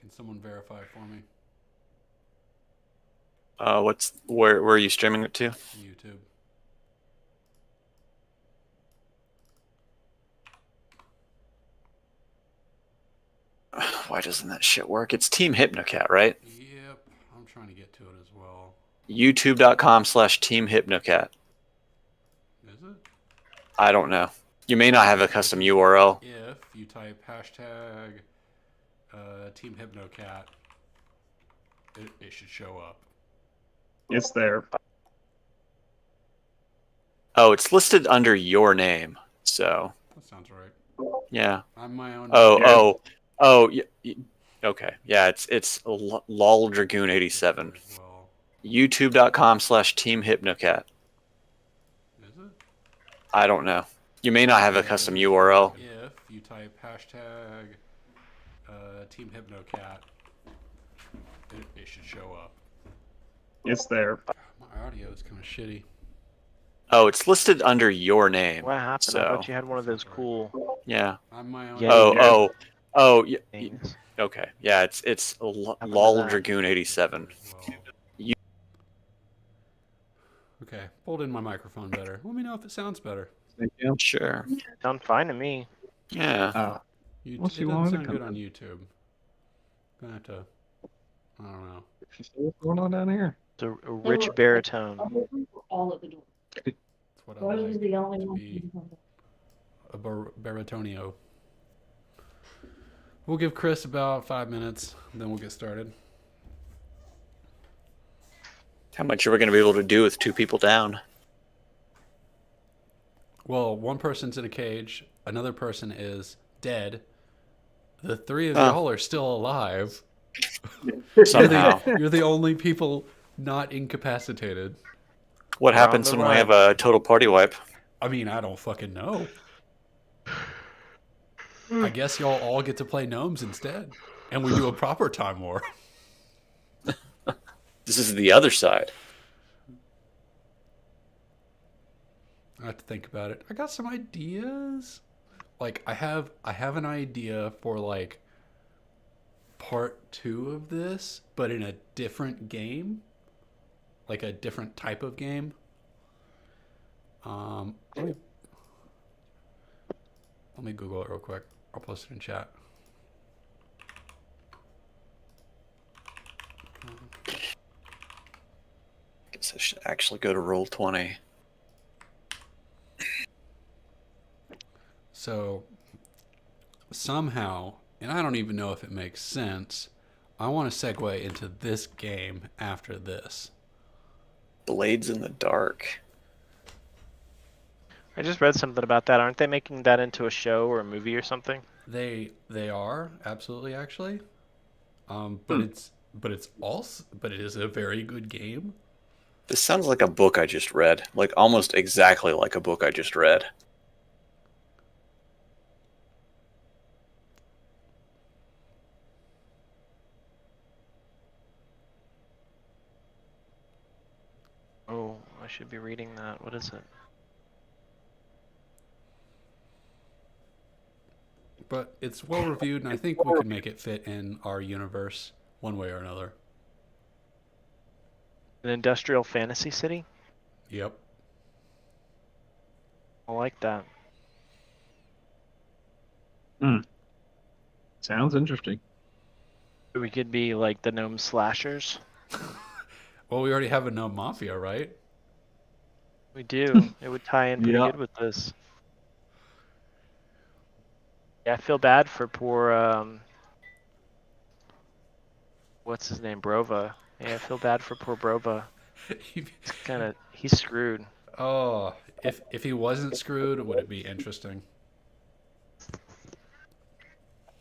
Can someone verify for me? Where are you streaming it to? YouTube. Why doesn't that shit work? It's Team Hypnocat, right? Yep. I'm trying to get to it as well. YouTube.com/Team Hypnocat. Is it? I don't know. You may not have a custom URL. If you type hashtag Team Hypnocat, it should show up. It's there. Oh, it's listed under your name. So That sounds right. yeah. I'm my own. Okay. Yeah, it's lol dragoon 87. Well, YouTube.com/Team Hypnocat. is it? I don't know. You may not have a custom URL. If you type hashtag Team Hypnocat, it should show up. It's there. My audio is kind of shitty. Oh, it's listed under your name. What happened? So I thought you had one of those cool yeah. I'm my own. Yeah, things. Okay. Yeah, it's lol that? dragoon 87. Well. Okay, pulled in my microphone better. Let me know if it sounds better. Thank you. Sure. Sound fine to me. Yeah. It Well, she doesn't wanted to sound come good on in. YouTube. Gonna have to. I don't know. She said, what's going on down here? It's a rich baritone. All at the door. That's what I Rose like is the only to one. be a baratonio. We'll give Chris about 5 minutes, then we'll get started. How much are we going to be able to do with two people down? Well, one person's in a cage, another person is dead. The three of y'all are still alive. Somehow. You're the only people not incapacitated. What We're on happens the when we run. have a total party wipe? I mean, I don't fucking know. I guess y'all all get to play gnomes instead. And we do a proper time war. This is the other side. I have to think about it. I got some ideas. Like I have an idea for like part 2 of this, but in a different game. Like a different type of game. Let me Google it real quick. I'll post it in chat. Guess I should actually go to Roll20. So somehow, and I don't even know if it makes sense, I want to segue into this game after this. Blades in the Dark. I just read something about that. Aren't they making that into a show or a movie or something? They are absolutely actually, but it is a very good game. This sounds like a book I just read. Like almost exactly like a book I just read. Oh, I should be reading that. What is it? But it's well reviewed, and I think we could make it fit in our universe one way or another. An industrial fantasy city? Yep. I like that. Sounds interesting. We could be like the gnome slashers. Well, we already have a gnome mafia, right? We do. It would tie in pretty Yeah. good with this. Yeah, I feel bad for poor what's his name? Brova. Yeah, I feel bad for poor Brova. He's screwed. Oh, if he wasn't screwed, would it be interesting?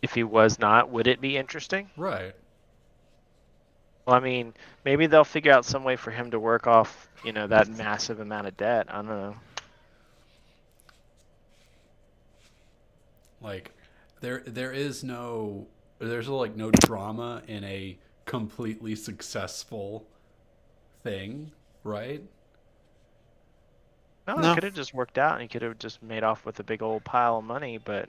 If he was not, would it be interesting? Right. Well, I mean, maybe they'll figure out some way for him to work off, that massive amount of debt. I don't know. Like, there's no drama in a completely successful thing, right? No, No. it could have just worked out and he could have just made off with a big old pile of money, but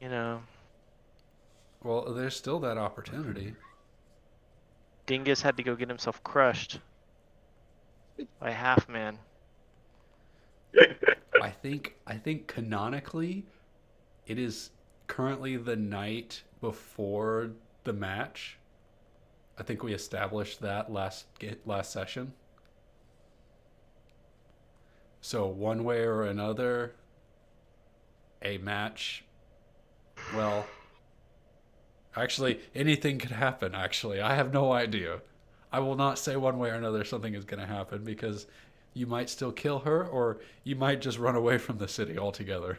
Well, well, there's still that opportunity. Dingus had to go get himself crushed by Half Man. I think canonically, it is currently the night before the match. I think we established that last session. So one way or another, a match. Well, actually, anything could happen. Actually, I have no idea. I will not say one way or another something is going to happen because you might still kill her, or you might just run away from the city altogether.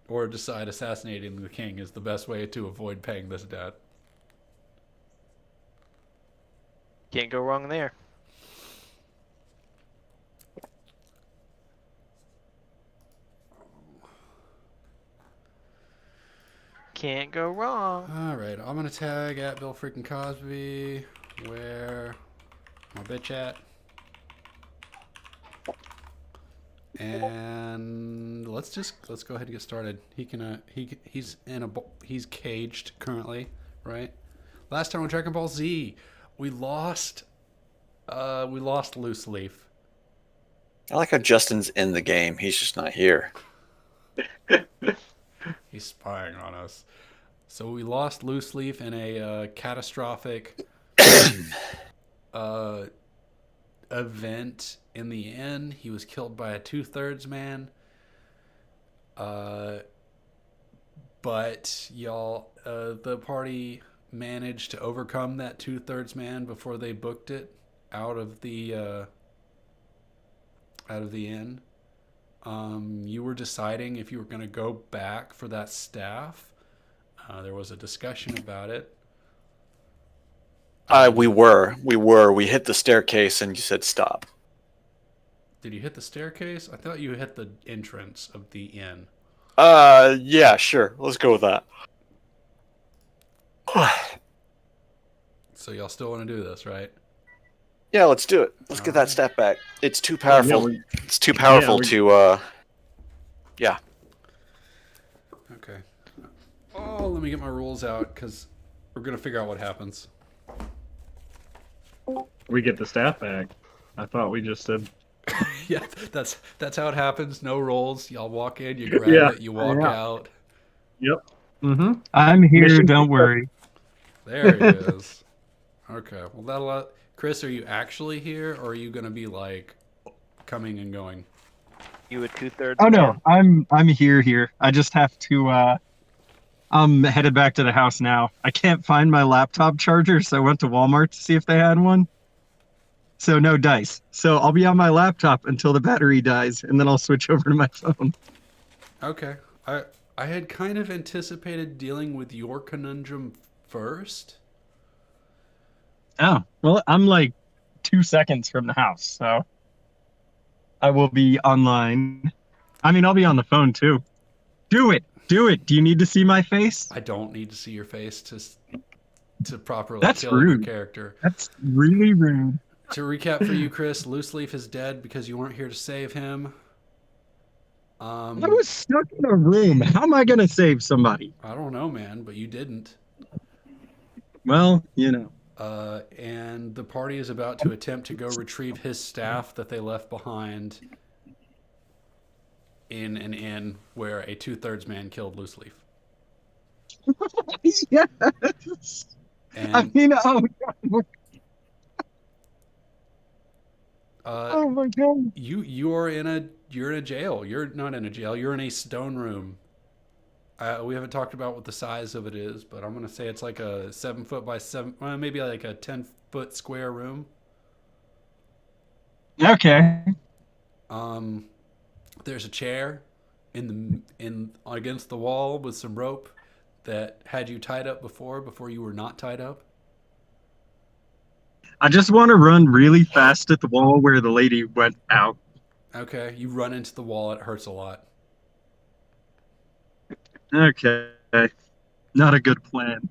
Or decide assassinating the king is the best way to avoid paying this debt. Can't go wrong there. Can't go wrong. All right, I'm gonna tag at Bill freaking Cosby. Where my bitch at? And let's go ahead and get started. He's caged currently, right? Last time on Dragon Ball Z, we lost Loose Leaf. I like how Justin's in the game. He's just not here. He's spying on us. So we lost Loose Leaf in a catastrophic event in the inn. He was killed by a 2/3 man. But y'all, the party managed to overcome that 2/3 man before they booked it out of the inn. You were deciding if you were going to go back for that staff. There was a discussion about it. We hit the staircase and you said stop. Did you hit the staircase? I thought you hit the entrance of the inn. Yeah, sure. Let's go with that. So y'all still want to do this, right? Yeah, let's do it. Let's get that Alright. stat back. It's too powerful. Yeah, It's too powerful to. Yeah. Okay. Oh, let me get my rules out because we're gonna figure out what happens. We get the staff back. I thought we just said. Yeah, that's how it happens. No rolls. Y'all walk in, you grab Yeah, it, you walk yeah. out. Yep. Mm-hmm. I'm here, Mission don't worry. There he is. Okay. Well, that'll. Chris, are you actually here, or are you gonna be like coming and going? You a 2/3. Oh no, I'm here. I just have to I'm headed back to the house now. I can't find my laptop charger, so I went to Walmart to see if they had one. So no dice. So I'll be on my laptop until the battery dies, and then I'll switch over to my phone. Okay. I had kind of anticipated dealing with your conundrum first. Oh, well, I'm like 2 seconds from the house, so I will be online. I mean, I'll be on the phone too. Do it. Do you need to see my face? I don't need to see your face to properly That's kill your rude. character. That's really rude. To recap for you, Chris, Loose Leaf is dead because you weren't here to save him. I was stuck in a room. How am I going to save somebody? I don't know, man, but you didn't. Well, you know. And the party is about to attempt to go retrieve his staff that they left behind in an inn where a 2/3 man killed Loose Leaf. Yes. And I mean, oh my god. you're in a jail. You're not in a jail. You're in a stone room. We haven't talked about what the size of it is, but I'm gonna say it's like a 7 foot by 7, maybe like a 10-foot square room. Okay. There's a chair in against the wall with some rope that had you tied up before you were not tied up. I just want to run really fast at the wall where the lady went out. Okay, you run into the wall. It hurts a lot. Okay. Not a good plan.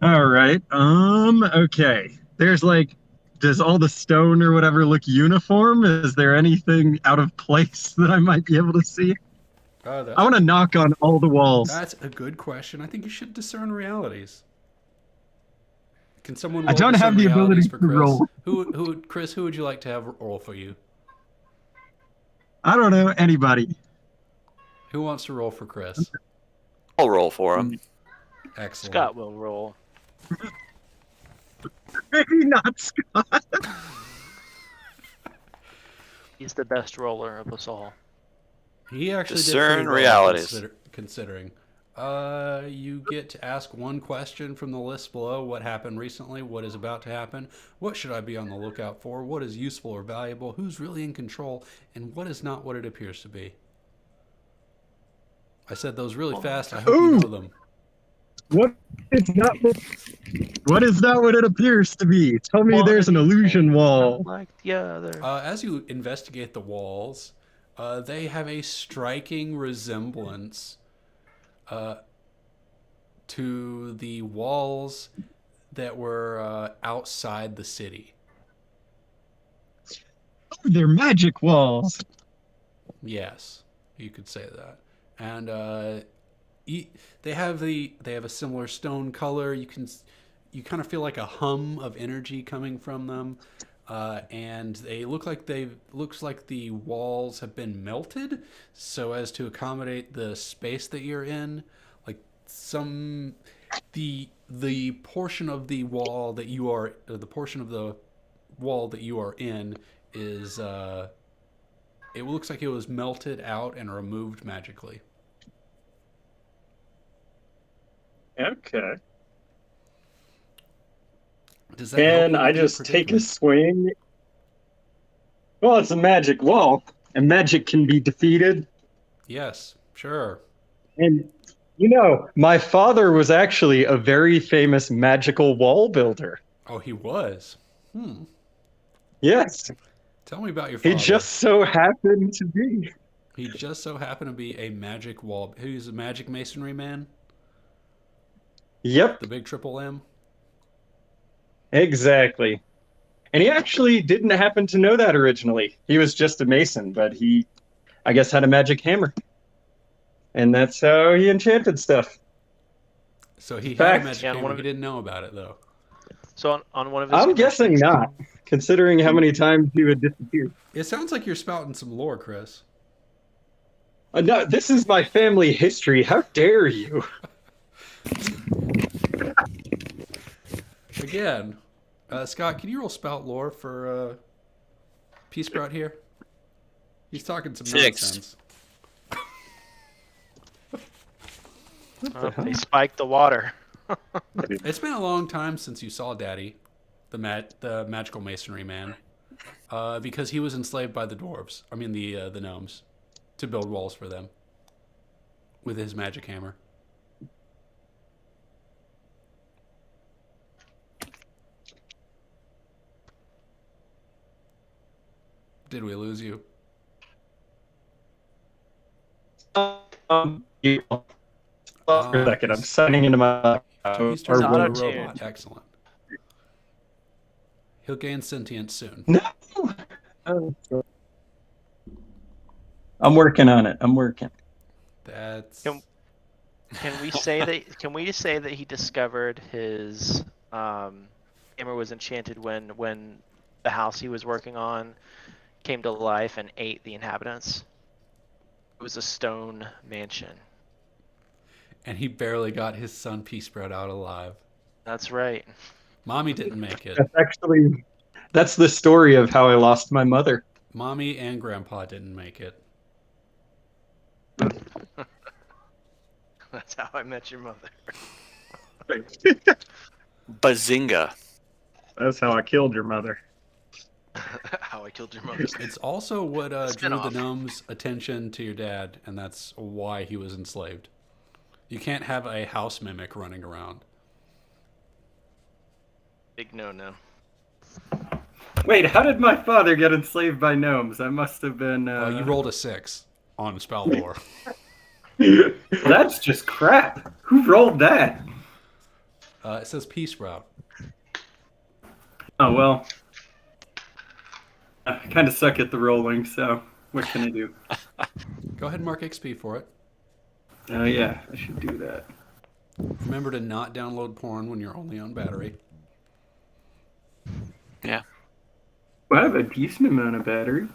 All right. Okay. There's like, does all the stone or whatever look uniform? Is there anything out of place that I might be able to see? I want to knock on all the walls. That's a good question. I think you should discern realities. Can someone? I roll don't have discern the realities ability for to Chris? roll. Chris? Who would you like to have roll for you? I don't know anybody. Who wants to roll for Chris? I'll roll for him. Excellent. Scott will roll. Maybe not Scott. He's the best roller of us all. He actually Discern did pretty well realities. considering. You get to ask one question from the list below. What happened recently? What is about to happen? What should I be on the lookout for? What is useful or valuable? Who's really in control? And what is not what it appears to be? I said those really fast. I hope you know them. What is not what it appears to be? Tell me there's an illusion wall. Like the other. As you investigate the walls, they have a striking resemblance to the walls that were outside the city. Oh, they're magic walls. Yes, you could say that. And they have a similar stone color. You kind of feel like a hum of energy coming from them. And they looks like the walls have been melted so as to accommodate the space that you're in. Like the portion of the wall that you are, the portion of the wall that you are in is, it looks like it was melted out and removed magically. Okay. Does that help Can you I with your just take a predicament? swing? Well, it's a magic wall, and magic can be defeated. Yes, sure. And, my father was actually a very famous magical wall builder. Oh, he was. Yes, Tell me about your he father. just so happened to be. He just so happened to be a magic wall. He's a magic masonry man. Yep, The big triple M. exactly. And he actually didn't happen to know that originally. He was just a mason, but he, I guess, had a magic hammer. And that's how he enchanted stuff. So he had Fact. a magic Yeah, hammer. one of He didn't know about it though. So on one of his. I'm guessing not, considering how many times he would disappear. It sounds like you're spouting some lore, Chris. No, this is my family history. How dare you? Again, Scott, can you roll spout lore for Peace Sprout here? He's talking some 6. nonsense. They spiked the water. It's been a long time since you saw Daddy, the magical masonry man, because he was enslaved by the dwarves. I mean the gnomes, to build walls for them with his magic hammer. Did we lose you? For a second, I'm signing into my. He's or turned into a auto-tuned. robot. Excellent. He'll gain sentience soon. No. I'm working on it. I'm working. That's Can we say that? Can we just say that he discovered his hammer was enchanted when the house he was working on came to life and ate the inhabitants? It was a stone mansion. and he barely got his son Peace Sprout out alive. That's right. Mommy didn't make it. That's the story of how I lost my mother. Mommy and Grandpa didn't make it. That's how I met your mother. Bazinga. That's how I killed your mother. How I killed your mother. It's also what drew the Spin-off. gnome's attention to your dad, and that's why he was enslaved. You can't have a house mimic running around. Big no-no. Wait, how did my father get enslaved by gnomes? I must have been. You rolled a 6 on spell lore. That's just crap. Who rolled that? It says Peace Sprout. Oh well. I kind of suck at the rolling, so What can I do? Go ahead and mark XP for it. Oh yeah, I should do that. Remember to not download porn when you're only on battery. Yeah. Well, I have a decent amount of battery.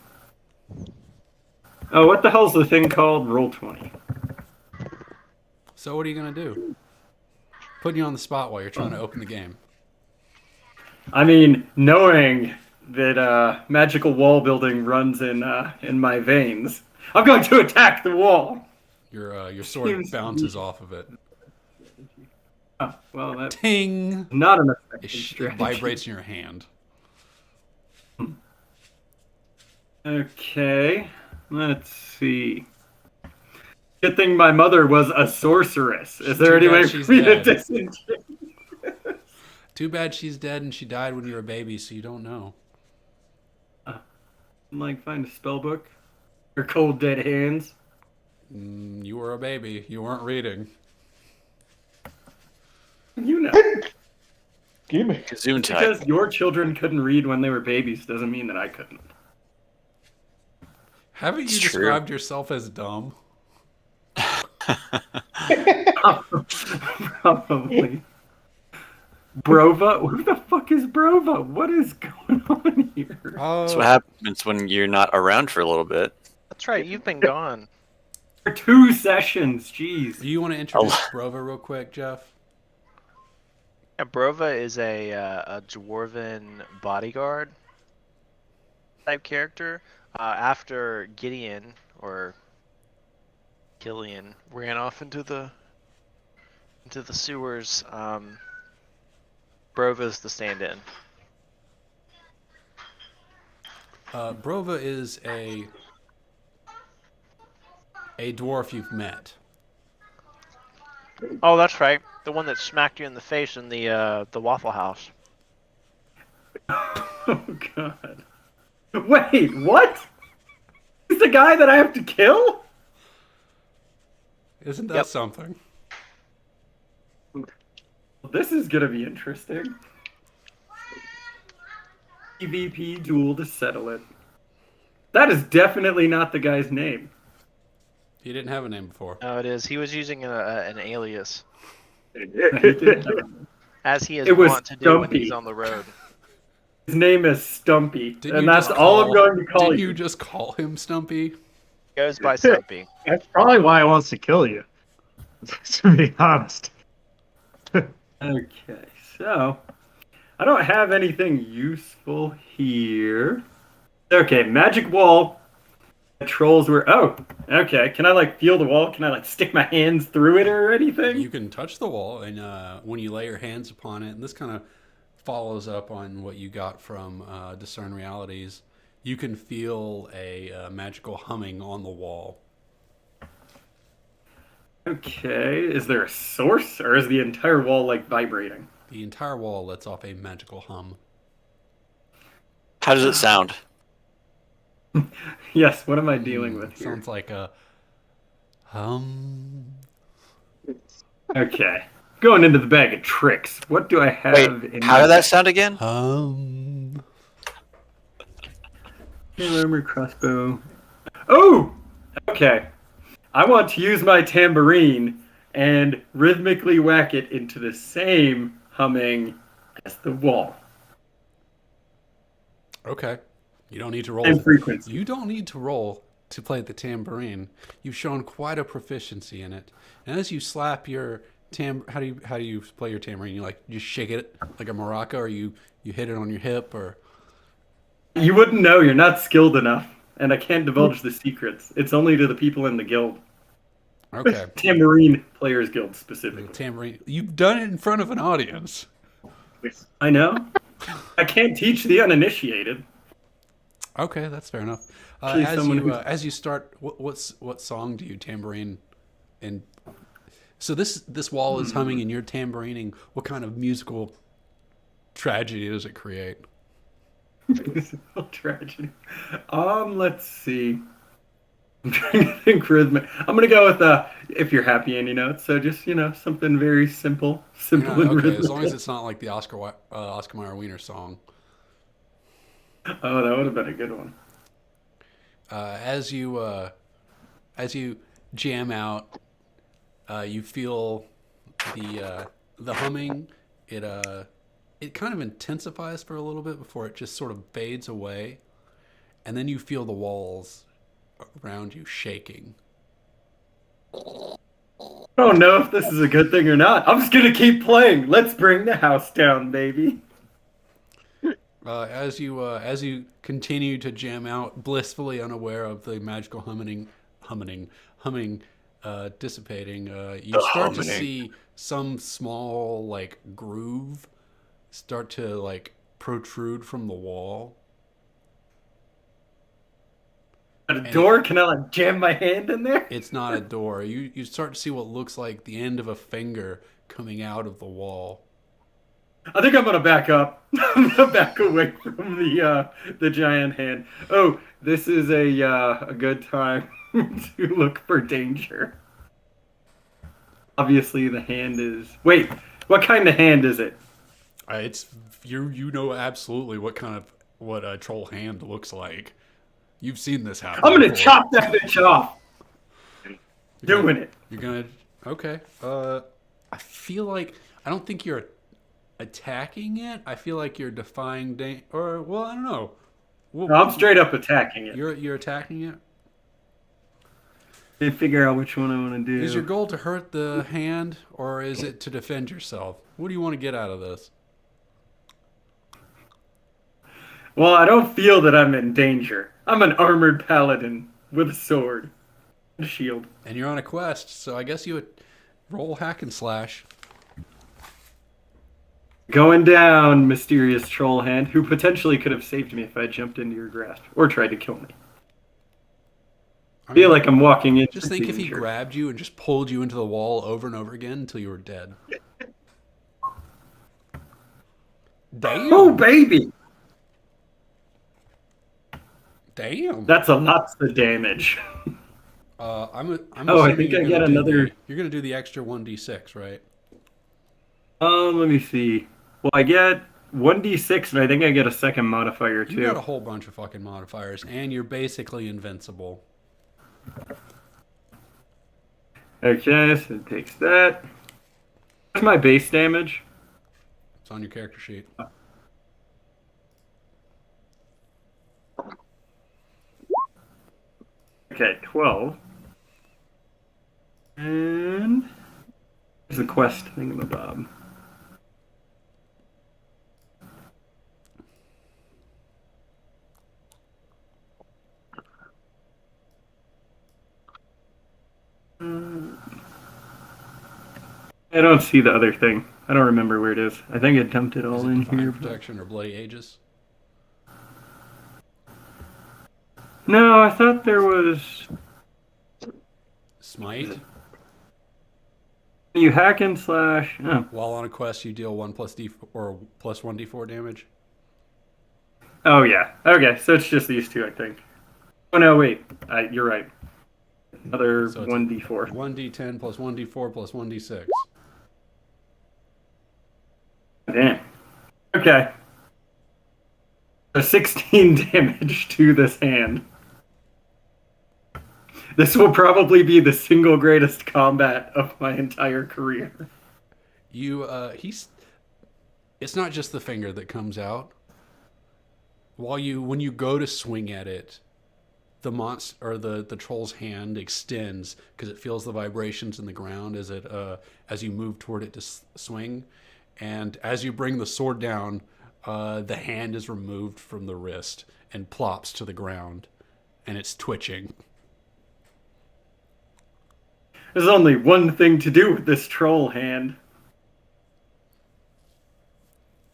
Oh, what the hell's the thing called? Roll20. So what are you gonna do? Putting you on the spot while you're trying to open the game. I mean, knowing that magical wall building runs in my veins, I'm going to attack the wall. Your sword Seems- bounces off of it. Oh, well, that's Ting! not an It, effective it strategy. vibrates in your hand. Okay, let's see. Good thing my mother was a sorceress. Is there Too any bad way she's for me to dead. disengage? Too bad she's dead and she died when you were a baby, so you don't know. Like, find a spell book? Or cold dead hands? You were a baby. You weren't reading. You know. Excuse me. Kazoon type. Because your children couldn't read when they were babies doesn't mean that I couldn't. Haven't you It's true. described yourself as dumb? Probably. Brova? Who the fuck is Brova? What is going on here? Oh, That's what happens when you're not around for a little bit. That's right. You've been gone. For 2 sessions, jeez. do you want to introduce Brova real quick, Jeff? Yeah, Brova is a dwarven bodyguard type character. After Gideon or Killian ran off into the sewers, Brova's the stand-in. Brova is a dwarf you've met. Oh, that's right. The one that smacked you in the face in the Waffle House. Oh god. Wait, what? He's the guy that I have to kill? Isn't that Yep. something? This is gonna be interesting. PvP duel to settle it. That is definitely not the guy's name. He didn't have a name before. No, it is. He was using an alias, He did have a- as he is It was wont to do when Stumpy. he's on the road. His name is Stumpy, Didn't and you that's just all I'm call- going to call Didn't you. you just call him Stumpy? Goes by Stumpy. That's probably why he wants to kill you. To be honest. Okay, so I don't have anything useful here. Okay, magic wall. The trolls were. Oh, okay. Can I like feel the wall? Can I like stick my hands through it or anything? You can touch the wall, and when you lay your hands upon it, and this kind of follows up on what you got from Discern Realities, you can feel a magical humming on the wall. Okay, is there a source or is the entire wall like vibrating? The entire wall lets off a magical hum. How does it sound? Yes, what am I dealing with here? Sounds like a hum. Okay, going into the bag of tricks. What do I have Wait, in how my did that sound again? Hum. armor crossbow? Oh, okay. I want to use my tambourine and rhythmically whack it into the same humming as the wall. Okay. You don't need to roll. Same frequency. You don't need to roll to play the tambourine. You've shown quite a proficiency in it. And as you slap your how do you play your tambourine? You like just shake it like a maraca, or you hit it on your hip, or You wouldn't know. You're not skilled enough, and I can't divulge the secrets. It's only to the people in the guild, okay. Tambourine Players Guild The specifically. tambourine. You've done it in front of an audience. I know. I can't teach the uninitiated. Okay, that's fair enough. Actually, someone who's- As you start, what song do you tambourine? And so this wall is humming, and you're tambourining. What kind of musical tragedy does it create? Tragedy. Let's see. I'm trying to think rhythmic. I'm gonna go with "If You're Happy" and so just something very simple, Yeah, and okay, rhythmic. as long as it's not like the Oscar Mayer Wiener song. Oh, that would have been a good one. As you jam out, you feel the humming. It kind of intensifies for a little bit before it just sort of fades away, and then you feel the walls around you shaking. I don't know if this is a good thing or not. I'm just gonna keep playing. Let's bring the house down, baby. As you continue to jam out, blissfully unaware of the magical humming dissipating, you start to humming. see some small like groove start to like protrude from the wall. At a door? Can I like jam my hand in there? It's not a door. You start to see what looks like the end of a finger coming out of the wall. I think I'm gonna back up. I'm gonna back away from the giant hand. Oh, this is a good time to look for danger. Obviously, the hand is. Wait, what kind of hand is it? It's you know absolutely what a troll hand looks like. You've seen this happen. I'm gonna before. chop that bitch off. Doing it. You're gonna okay. I feel like I don't think you're attacking it. I feel like you're defying or well, I don't know. Well, No, I'm straight up attacking it. You're attacking it. They figure out which one I want to do. Is your goal to hurt the hand or is it to defend yourself? What do you want to get out of this? Well, I don't feel that I'm in danger. I'm an armored paladin with a sword and a shield. And you're on a quest, so I guess you would roll hack and slash. Going down, mysterious troll hand, who potentially could have saved me if I jumped into your grasp or tried to kill me. I feel like I'm walking into Just think if he danger. grabbed you and just pulled you into the wall over and over again until you were dead. Damn. Oh, baby! Damn. That's a lots of damage. I'm Oh, I assuming think you're I gonna get do another- you're gonna do the extra 1d6, right? Let me see. Well, I get 1d6, and I think I get a second modifier, You got a too. whole bunch of fucking modifiers, and you're basically invincible. Okay, so it takes that. What's my base damage? It's on your character sheet. Okay, 12. And... There's the quest thingamabob. I don't see the other thing. I don't remember where it is. I think I dumped it all Is it in Divine here. Protection or Bloody Aegis? No, I thought there was... Smite. You hack and slash... Oh, While on a quest, you deal 1 plus d or plus 1d4 damage. oh yeah. Okay, so it's just these two, I think. Oh no, wait. You're right. Another So it's 1d4. 1d10 plus 1d4 plus 1d6. Damn. Okay. So 16 damage to this hand. This will probably be the single greatest combat of my entire career. It's not just the finger that comes out. When you go to swing at it, the monster or the troll's hand extends because it feels the vibrations in the ground as you move toward it to swing, and as you bring the sword down, the hand is removed from the wrist and plops to the ground, and it's twitching. There's only one thing to do with this troll hand.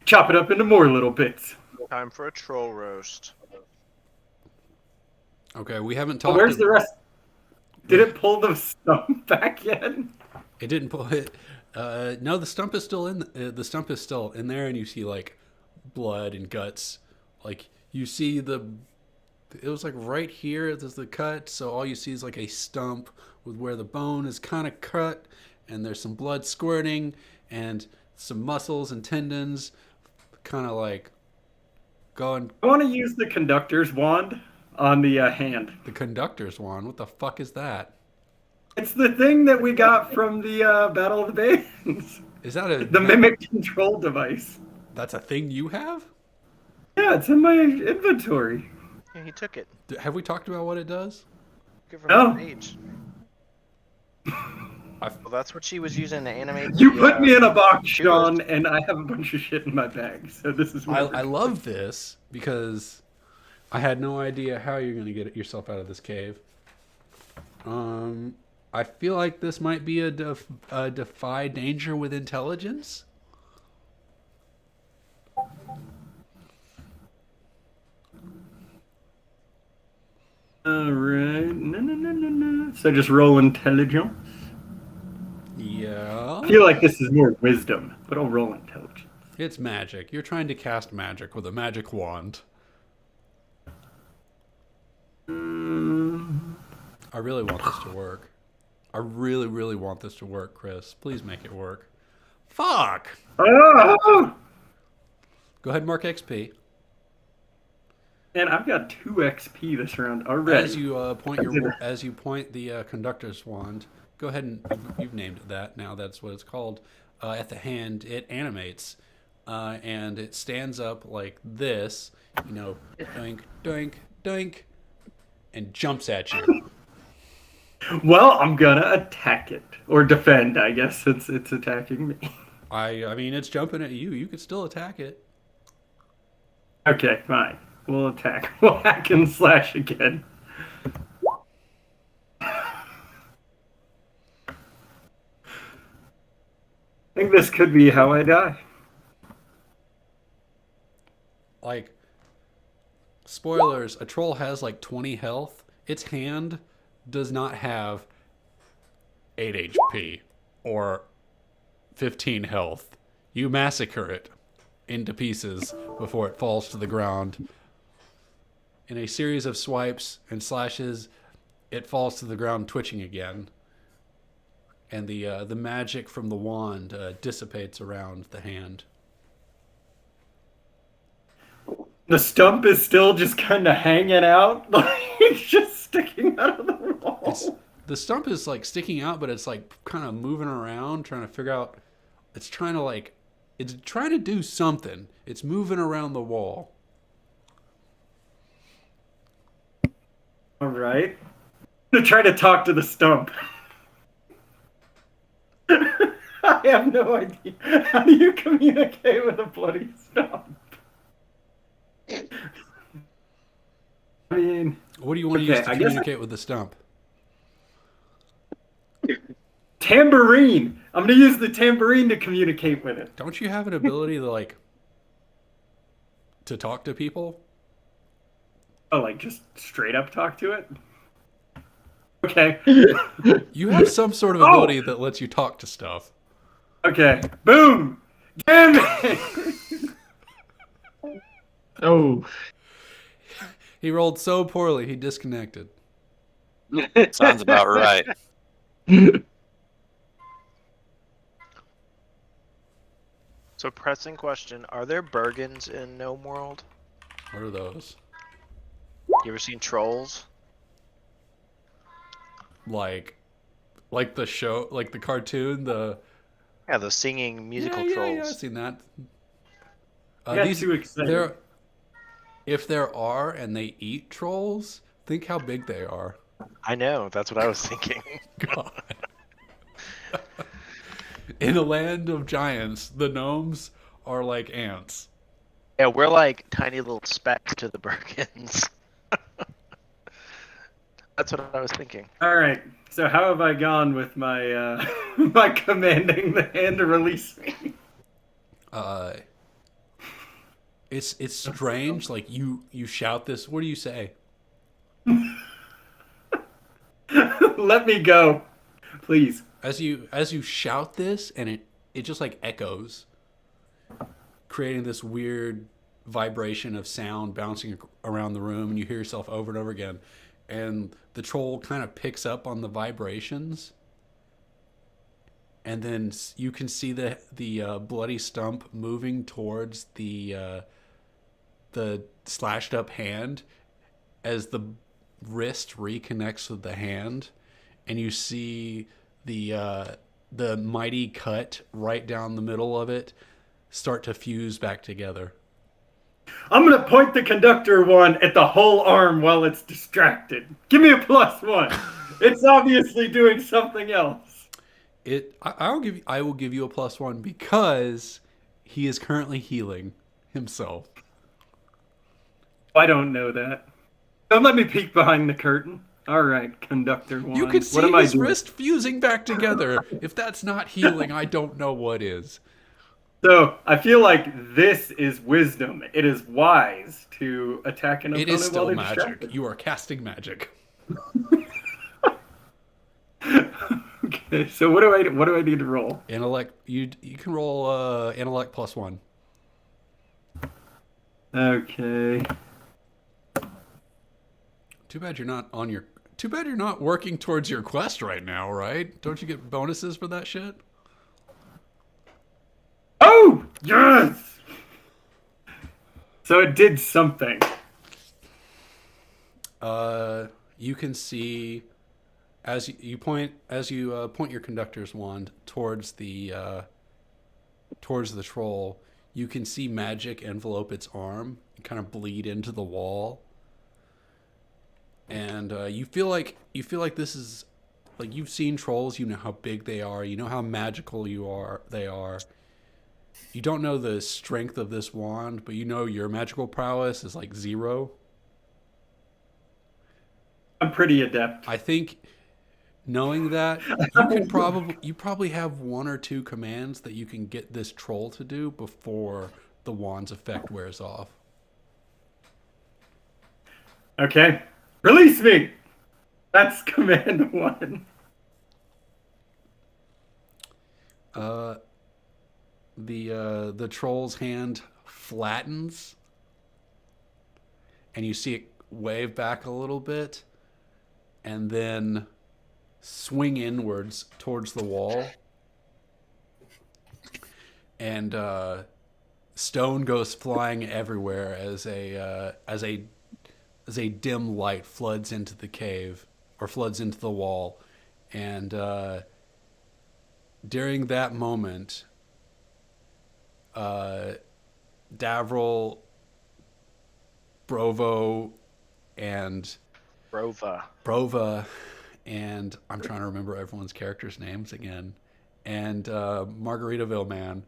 Chop it up into more little bits. Time for a troll roast. Okay, we haven't Oh, talked. where's the rest? Did it pull the stump back yet? It didn't pull it. No, the stump is still in. The stump is still in there, and you see like blood and guts. Like you see it was like right here. There's the cut, so all you see is like a stump with where the bone is kind of cut, and there's some blood squirting, and some muscles and tendons, kind of like going. I want to use the conductor's wand on the hand. The conductor's wand. What the fuck is that? It's the thing that we got from the Battle of the Bands. Is that a The mimic control device. That's a thing you have? Yeah, it's in my inventory. Yeah, he took it. Have we talked about what it does? Give her No. a page. Well, that's what she was using to animate. You the, put me in a box, she was- Sean, and I have a bunch of shit in my bag. So this is what I love this because I had no idea how you're going to get yourself out of this cave. I feel like this might be a defy danger with intelligence. All right. No. So just roll intelligence. Yeah. I feel like this is more wisdom, but I'll roll intelligence. It's magic. You're trying to cast magic with a magic wand. I really want this to work. I really, really want this to work, Chris. Please make it work. Fuck! Oh! Go ahead and mark XP. And I've got 2 XP this round already. As you point the conductor's wand, go ahead and you've named it that. Now that's what it's called. At the hand, it animates, and it stands up like this. You know, doink, doink, doink, and jumps at you. Well, I'm gonna attack it or defend. I guess it's attacking me. I mean, it's jumping at you. You could still attack it. Okay, fine. We'll attack. We'll hack and slash again. I think this could be how I die. Like, spoilers, a troll has like 20 health. Its hand does not have 8 HP or 15 health. You massacre it into pieces before it falls to the ground. In a series of swipes and slashes, it falls to the ground twitching again. And the magic from the wand dissipates around the hand. The stump is still just kind of hanging out, like just sticking out of the wall. The stump is like sticking out, but it's like kind of moving around, trying to figure out. It's trying to do something. It's moving around the wall. All right. I'm gonna try to talk to the stump. I have no idea. How do you communicate with a bloody stump? I mean, What do you want to Okay, use to I guess communicate with the stump? tambourine. I'm gonna use the tambourine to communicate with it. Don't you have an ability to talk to people? Oh, like just straight up talk to it? Okay. You have some sort of ability that lets you talk to stuff. Okay. Boom! Damn it! Oh, He rolled so poorly, he disconnected. Sounds about right. So, pressing question: are there Bergens in Gnome World? What are those? You ever seen trolls? Like the show, like the cartoon, the Yeah, those singing musical trolls. Yeah, I've seen that. Got too excited. If there are and they eat trolls, think how big they are. I know. That's what I was thinking. God. In a land of giants, the gnomes are like ants. Yeah, we're like tiny little specks to the Bergens. That's what I was thinking. All right. So how have I gone with my my commanding the hand to release me? It's strange. Like you shout this. What do you say? Let me go, please. As you shout this, and it just like echoes, creating this weird vibration of sound bouncing around the room, and you hear yourself over and over again. And the troll kind of picks up on the vibrations, and then you can see the bloody stump moving towards the slashed up hand, as the wrist reconnects with the hand, and you see the mighty cut right down the middle of it start to fuse back together. I'm gonna point the conductor one at the whole arm while it's distracted. Give me a +1. It's obviously doing something else. I will give you a +1 because he is currently healing himself. I don't know that. Don't let me peek behind the curtain. All right, conductor one. You could see what am I his doing? wrist fusing back together. If that's not healing, I don't know what is. So I feel like this is wisdom. It is wise to attack an It opponent is while still they're magic. distracted. You are casting magic. Okay, so what do I need to roll? Intellect. You can roll intellect +1. Okay. Too bad you're not on your. Too bad you're not working towards your quest right now, right? Don't you get bonuses for that shit? Oh yes. So it did something. You can see as you point your conductor's wand towards the troll. You can see magic envelope its arm and kind of bleed into the wall. And you feel like this is like you've seen trolls. You know how big they are. You know how magical they are. You don't know the strength of this wand, but you know your magical prowess is like 0. I'm pretty adept. I think knowing that you probably have 1 or 2 commands that you can get this troll to do before the wand's effect wears off. Okay. Release me! That's command 1. The troll's hand flattens, and you see it wave back a little bit, and then swing inwards towards the wall, and stone goes flying everywhere as a dim light floods into the cave or floods into the wall, and during that moment, Davril, Brova, and I'm trying to remember everyone's characters' names again, and Margaritaville Man,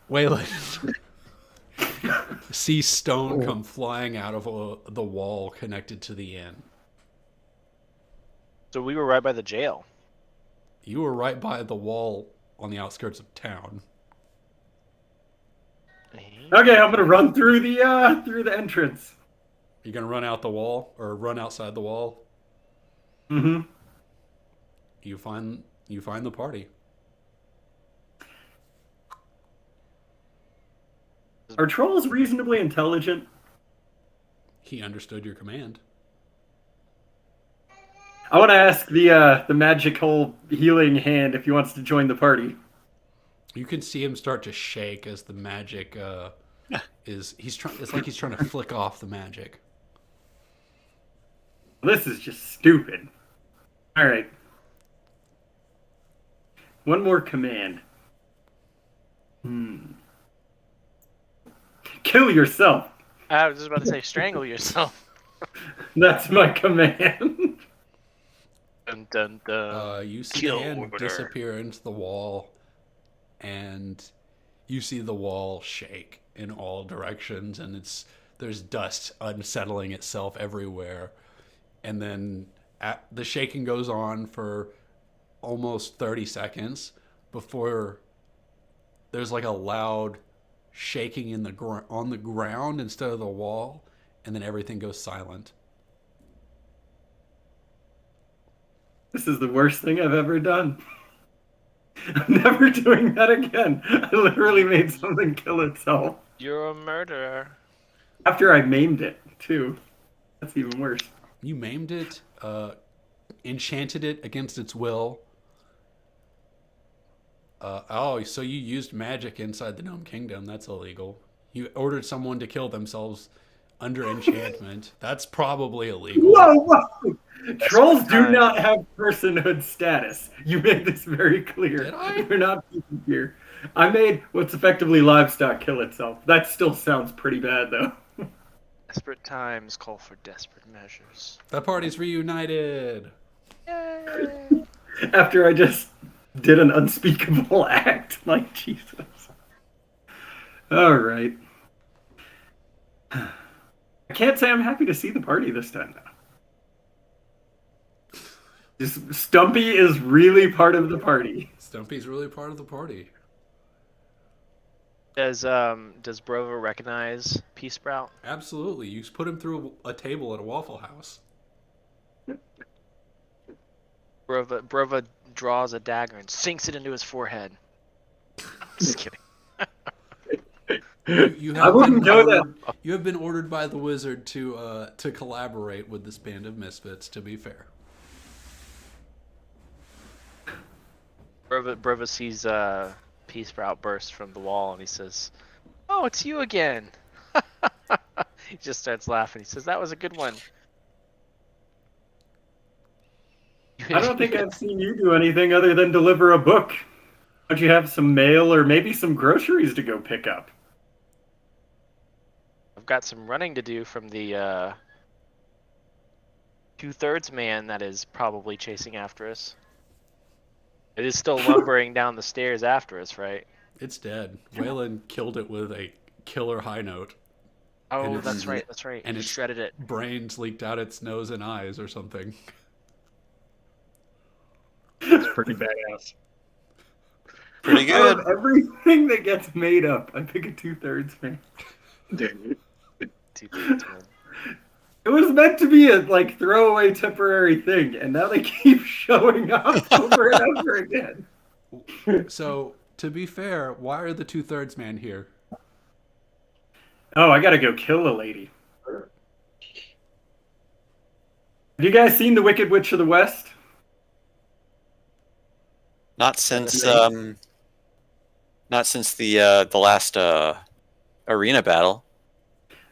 Wayland, see stone come flying out of the wall connected to the inn. So we were right by the jail. You were right by the wall on the outskirts of town. Okay, I'm gonna run through the entrance. You gonna run out the wall or run outside the wall? Mm-hmm. You find the party. Are trolls reasonably intelligent? He understood your command. I want to ask the magical healing hand if he wants to join the party. You can see him start to shake as the magic it's like he's trying to flick off the magic. This is just stupid. All right. One more command. Kill yourself. I was just about to say strangle yourself. That's my command. Dun, dun, dun. You see Kill the hand order. disappear into the wall, and you see the wall shake in all directions, and there's dust unsettling itself everywhere. And then the shaking goes on for almost 30 seconds before there's like a loud shaking on the ground instead of the wall, and then everything goes silent. This is the worst thing I've ever done. I'm never doing that again. I literally made something kill itself. You're a murderer. After I maimed it, too. That's even worse. You maimed it, enchanted it against its will. So you used magic inside the Gnome Kingdom. That's illegal. You ordered someone to kill themselves under enchantment. That's probably illegal. Whoa! Trolls do time. not have personhood status. You made this very clear. Did I? We're not people here. I made what's effectively livestock kill itself. That still sounds pretty bad, though. Desperate times call for desperate measures. The party's reunited. Yay! After I just did an unspeakable act. Like, Jesus. All right. I can't say I'm happy to see the party this time, though. Just, Stumpy is really part of the party. Stumpy's really part of the party. Does Brova recognize Pea Sprout? Absolutely. You put him through a table at a Waffle House. Brova draws a dagger and sinks it into his forehead. Just kidding. You I wouldn't know that. You have been ordered by the wizard to collaborate with this band of misfits, to be fair. Brova sees Pea Sprout burst from the wall and he says, "Oh, it's you again." He just starts laughing. He says, "That was a good one." I don't think I've seen you do anything other than deliver a book. Don't you have some mail or maybe some groceries to go pick up? I've got some running to do from the 2/3 man that is probably chasing after us. It is still lumbering down the stairs after us, right? It's dead. Waylon killed it with a killer high note. Oh, And it's- that's right. That's right. and He it's- shredded it. Brains leaked out its nose and eyes or something. It's pretty badass. Pretty Out good. of everything that gets made up, I pick a 2/3 man. Dude. 2/3 man. It was meant to be a like throwaway temporary thing, and now they keep showing up over and over again. So, to be fair, why are the 2/3 man here? Oh, I gotta go kill a lady. Have you guys seen The Wicked Witch of the West? Not since the last arena battle.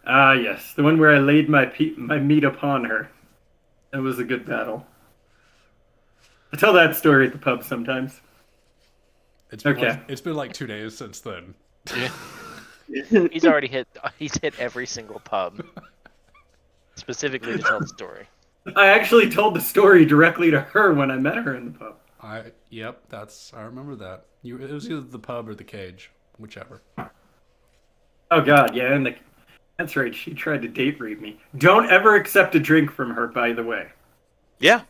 Ah, yes, the one where I laid my meat upon her. That was a good battle. I tell that story at the pub sometimes. It's been Okay. it's been like 2 days since then. He's already hit. He's hit every single pub, specifically to tell the story. I actually told the story directly to her when I met her in the pub. I remember that. It was either the pub or the cage, whichever. Oh God, yeah, and that's right. She tried to date rape me. Don't ever accept a drink from her, by the way. Yeah.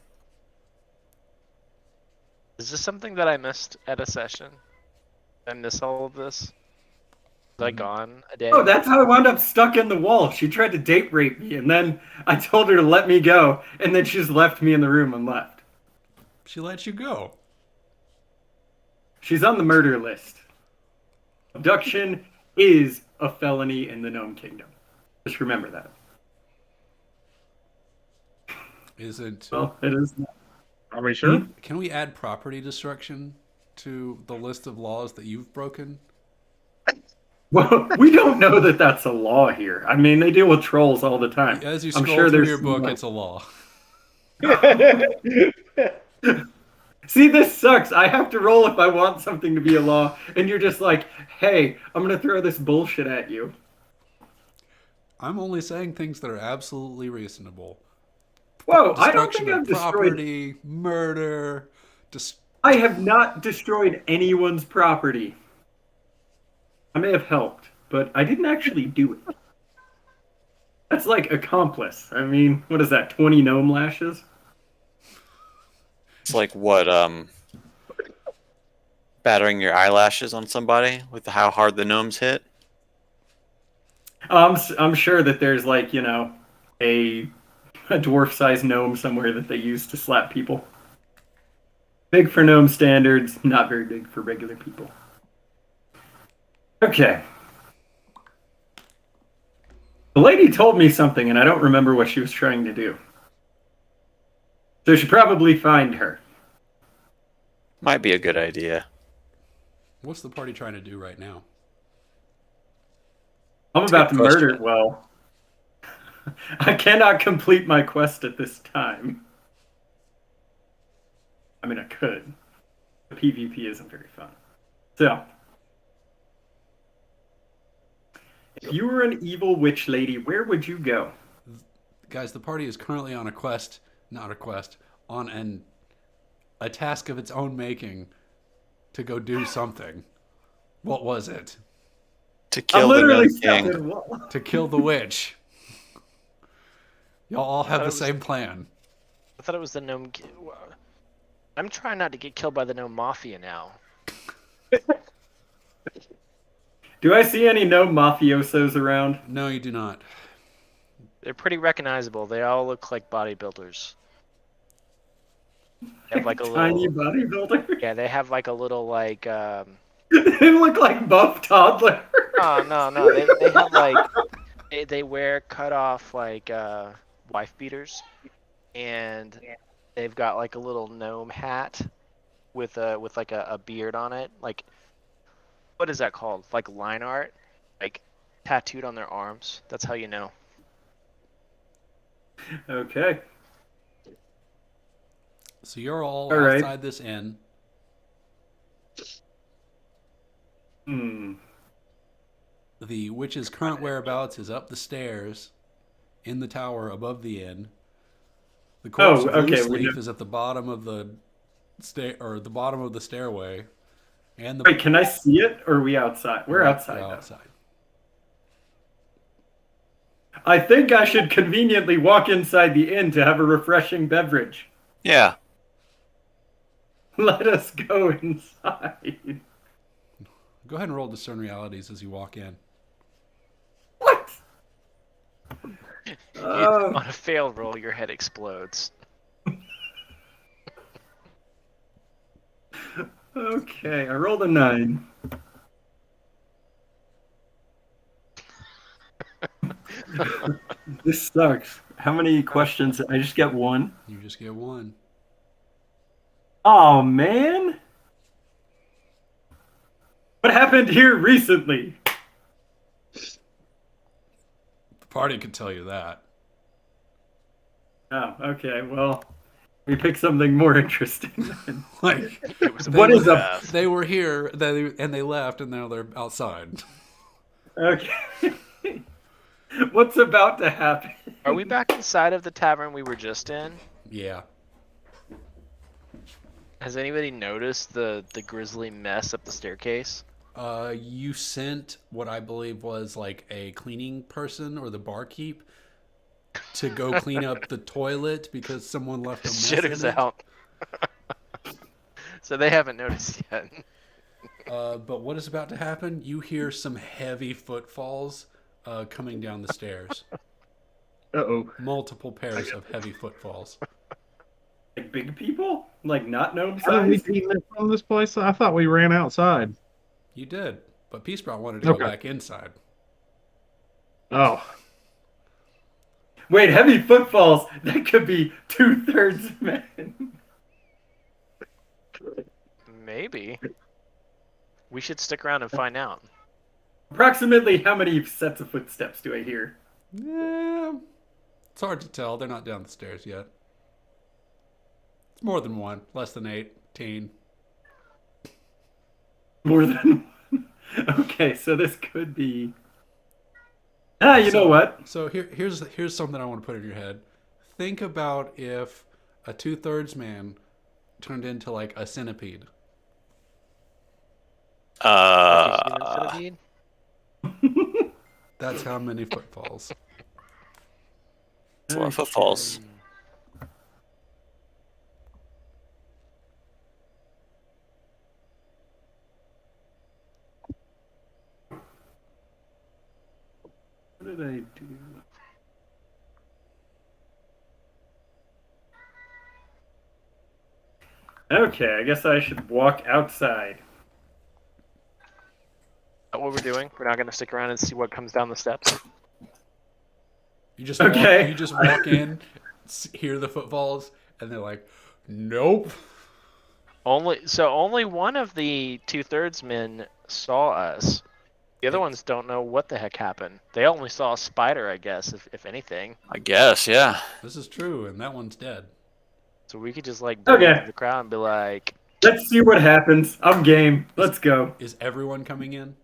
Is this something that I missed at a session? Did I miss all of this? Was I gone a day? Oh, that's how I wound up stuck in the wall. She tried to date rape me, and then I told her to let me go, and then she just left me in the room and left. She let you go. She's on the murder list. Abduction is a felony in the Gnome Kingdom. Just remember that. Isn't Well, it is. Are we sure? Can we add property destruction to the list of laws that you've broken? Well, we don't know that that's a law here. I mean, they deal with trolls all the time. As you I'm scroll sure through there's your book, some, it's a law. See, this sucks. I have to roll if I want something to be a law, and you're just like, hey, I'm going to throw this bullshit at you. I'm only saying things that are absolutely reasonable. Whoa, I don't Destruction think of I've destroyed... property, murder, I have not destroyed anyone's property. I may have helped, but I didn't actually do it. That's like accomplice. I mean, what is that, 20 gnome lashes? It's like what, battering your eyelashes on somebody with how hard the gnomes hit? I'm sure that there's like, you know, a dwarf-sized gnome somewhere that they use to slap people. Big for gnome standards, not very big for regular people. Okay. The lady told me something, and I don't remember what she was trying to do. So I should probably find her. Might be a good idea. What's the party trying to do right now? I'm about to good question. murder. Well, I cannot complete my quest at this time. I mean, I could. The PvP isn't very fun. So, if you were an evil witch lady, where would you go? Guys, the party is currently on a quest, not a quest, on a task of its own making to go do something. What was it? To I kill the literally Gnome King. sounded well. To kill the witch. Y'all all have the was- same plan. I thought it was the gnome. I'm trying not to get killed by the gnome mafia now. Do I see any no mafiosos around? No, you do not. They're pretty recognizable. They all look like bodybuilders. They have like a Tiny little. bodybuilder? Yeah, they have like a little like. They look like buff toddler. No. They have like. They wear cut off like wife beaters, and they've got like a little gnome hat with like a beard on it. Like, what is that called? Like line art, like tattooed on their arms. That's how you know. Okay. So you're all All right. outside this inn. The witch's current whereabouts is up the stairs in the tower above the inn. The corpse Oh, of okay, Loose we Leaf know- is at the bottom of the the bottom of the stairway. And the Wait, can I see it, or are we outside? We're outside. You're though. outside. I think I should conveniently walk inside the inn to have a refreshing beverage. Yeah. Let us go inside. Go ahead and roll discern realities as you walk in. What? On a failed roll, your head explodes. Okay, I rolled a 9. This sucks. How many questions? I just get one. You just get one. Oh man. What happened here recently? The party could tell you that. Oh, okay. Well, we pick something more interesting then. Like, It was What is up? path. they were here, and they left, and now they're outside. Okay. What's about to happen? Are we back inside of the tavern we were just in? Yeah. Has anybody noticed the grisly mess up the staircase? You sent what I believe was like a cleaning person or the barkeep to go clean up the toilet because someone left a mess in Shitter's it. out. So they haven't noticed yet. But what is about to happen? You hear some heavy footfalls coming down the stairs. Uh-oh. Multiple pairs of heavy footfalls. Like big people? Like not gnome How did we size? beat from this place? I thought we ran outside. You did, but Peace Sprout wanted to go Okay. back inside. Oh. Wait, heavy footfalls? That could be 2/3 men. Maybe. We should stick around and find out. Approximately how many sets of footsteps do I hear? Yeah, it's hard to tell. They're not down the stairs yet. It's more than one. Less than 18. More than one. Okay, so this could be. Ah, you know what? So here's something I want to put in your head. Think about if a 2/3 man turned into like a centipede. Like a human centipede? That's how many footfalls. It's a lot of footfalls. What did I do? Okay, I guess I should walk outside. That what we're doing? We're not going to stick around and see what comes down the steps. You just Okay. you just walk in, hear the footfalls, and they're like, "Nope." Only one of the 2/3 men saw us. The other ones don't know what the heck happened. They only saw a spider, I guess, if anything. I guess, yeah. This is true, and that one's dead. So we could just like bring it Okay. to the crowd and be like, Let's see what happens. I'm game. Let's go. Is everyone coming in?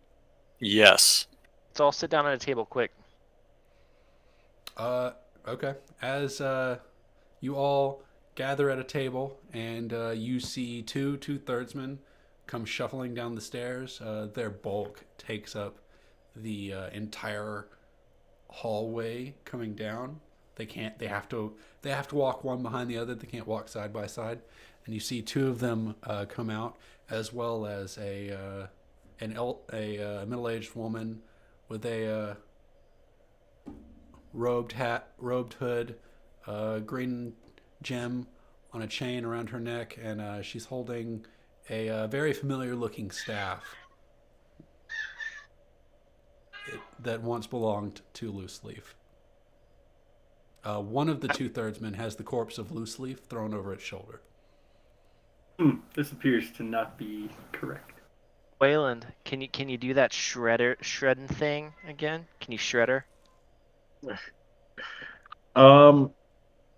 Yes. let's all sit down at a table quick. Okay. As you all gather at a table, and you see two-thirdsmen come shuffling down the stairs. Their bulk takes up the entire hallway coming down. They can't. They have to walk one behind the other. They can't walk side by side. And you see two of them come out, as well as a middle-aged woman with a robed hood, green gem on a chain around her neck, and she's holding a very familiar-looking staff that once belonged to Loose Leaf. One of the two-thirdsmen has the corpse of Loose Leaf thrown over its shoulder. This appears to not be correct. Wayland, can you do that shredding thing again? Can you shred her?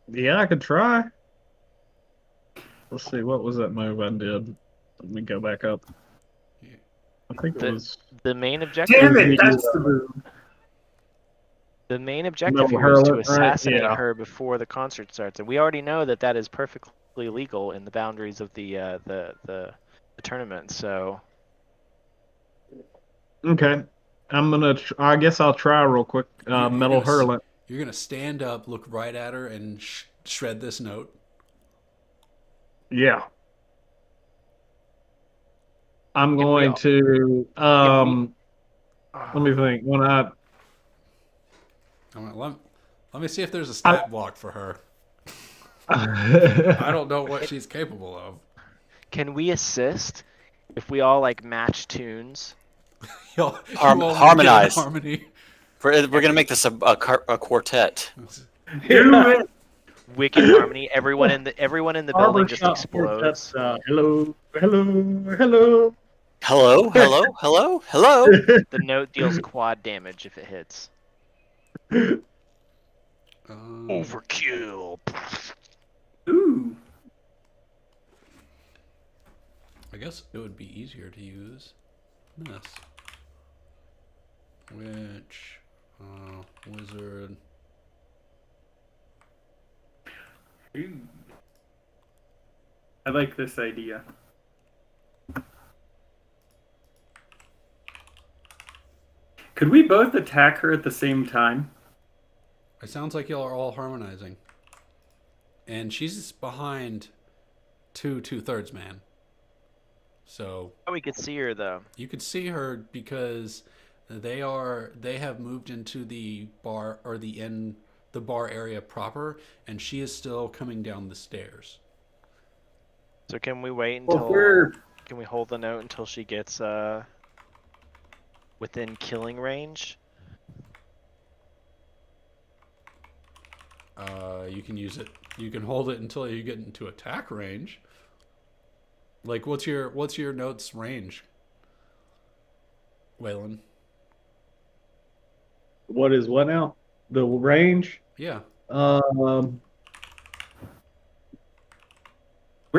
Yeah, I could try. Let's see, what was that move I did? Let me go back up. I think it was. The main objective. Damn it! That's the move. The main objective No, here is to Harlan, right? assassinate Yeah. her before the concert starts, and we already know that that is perfectly legal in the boundaries of the tournament. So Okay. I guess I'll try real quick. Metal Yes. Hurlant. You're gonna stand up, look right at her, and shred this note. Yeah. I'm we going all- to let me think. Let me see if there's a stat block for her. I don't know what she's capable of. can we assist if we all like match tunes? You all make it in Harmonize. harmony. We're gonna make this a quartet. Do it. Wicked harmony. Everyone in the building just Barbershop explodes. quartet, hello, hello, hello. Hello, hello, hello, hello. The note deals quad damage if it hits. Overkill. Ooh. I guess it would be easier to use this. Which wizard? Ooh. I like this idea. Could we both attack her at the same time? It sounds like y'all are all harmonizing. And she's behind two-thirds man. So Oh, we could see her though. you could see her because they have moved into the bar or the bar area proper, and she is still coming down the stairs. So can we wait Well, until? if we're Can we hold the note until she gets within killing range? You can use it. You can hold it until you get into attack range. Like, what's your note's range, Waylon? What is what now? The range? Yeah. where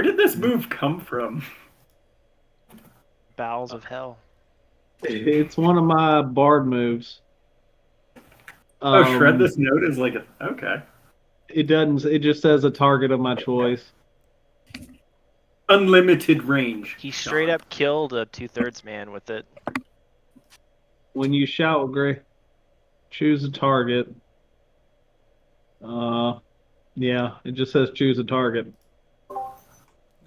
did this move come from? Bowels of hell. It's one of my bard moves. Shred this note is like a okay. It doesn't. It just says a target of my choice. Unlimited range. He straight up killed a two-thirds man with it. When you shout, Gray, choose a target. Yeah, it just says choose a target.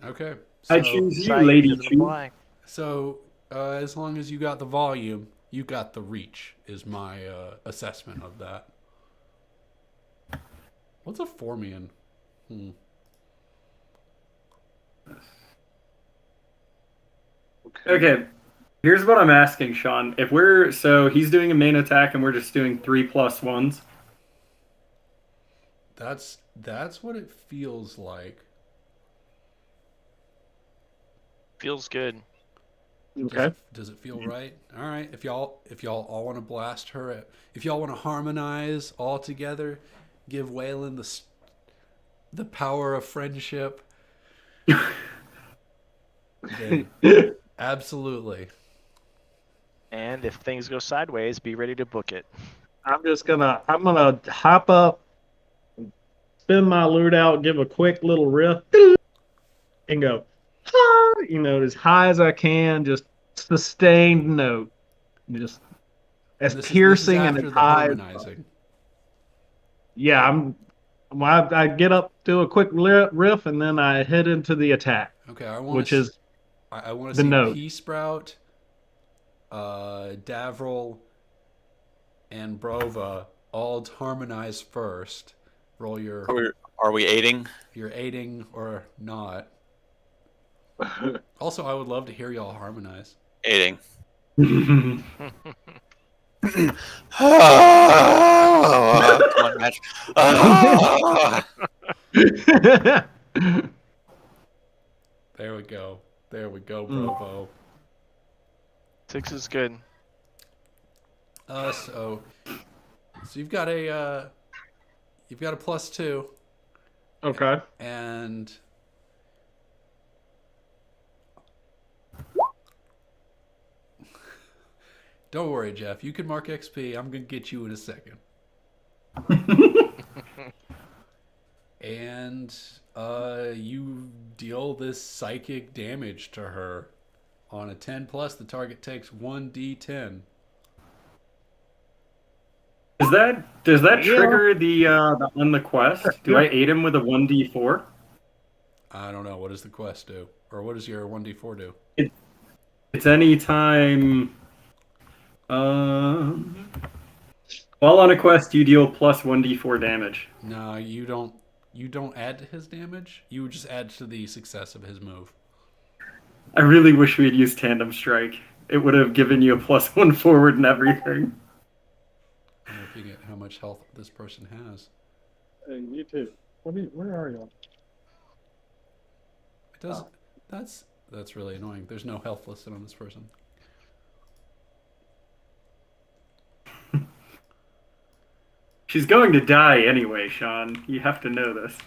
Okay. I So, choose you, Side Lady doesn't Chu. apply. so as long as you got the volume, you got the reach. Is my assessment of that. What's a Formian? Okay. Here's what I'm asking, Sean. If he's doing a main attack and we're just doing 3+1s. That's what it feels like. Feels good. Okay. Does it feel right? All right. If y'all all want to blast her, if y'all want to harmonize all together, give Waylon the power of friendship. Then absolutely. And if things go sideways, be ready to book it. I'm gonna hop up, spin my lute out, give a quick little riff, and go, "Ah," as high as I can, just sustained note, just as This is piercing and after as the high. harmonizing. Yeah, I get up, do a quick riff, and then I head into the attack, Okay, I which is want to the see note. Pea Sprout, Davril, and Brova all harmonize first. Roll your Are we aiding? aiding or not. Also, I would love to hear y'all harmonize. Aiding. Ah, come on, match. Ah. There we go. There we go, Mm. Brovo. 6 is good. So you've got a +2, Okay. and don't worry, Jeff. You can mark XP. I'm gonna get you in a second. And you deal this psychic damage to her. On a 10+, the target takes 1d10. Does that Yeah. trigger the on the quest? Do I aid him with a 1d4? I don't know. What does the quest do? Or what does your 1d4 do? It's any time. While on a quest, you deal plus 1d4 damage. No, you don't. You don't add to his damage. You would just add to the success of his move. I really wish we had used Tandem Strike. It would have given you a +1 forward and everything. I'm looking at how much health this person has. Hey, you too. Where are you? It does. That's really annoying. There's no health listed on this person. She's going to die anyway, Sean. You have to know this.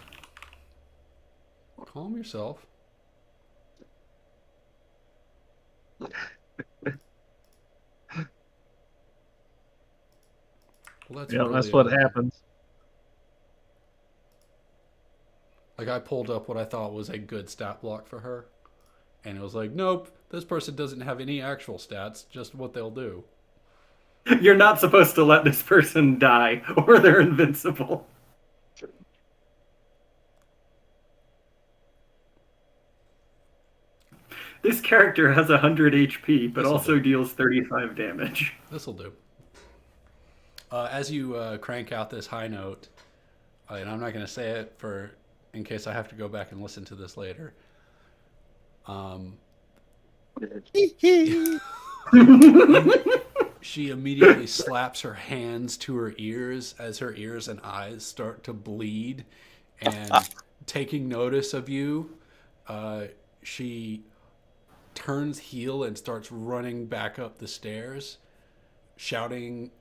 Calm yourself. Well, that's really that's what annoying. happens. Like, I pulled up what I thought was a good stat block for her, and it was like, nope, this person doesn't have any actual stats, just what they'll do. You're not supposed to let this person die, or they're invincible. This character has 100 HP, but This'll also do. deals 35 damage. This'll do. As you crank out this high note, and I'm not going to say it in case I have to go back and listen to this later. She immediately slaps her hands to her ears as her ears and eyes start to bleed, and taking notice of you, she turns heel and starts running back up the stairs, shouting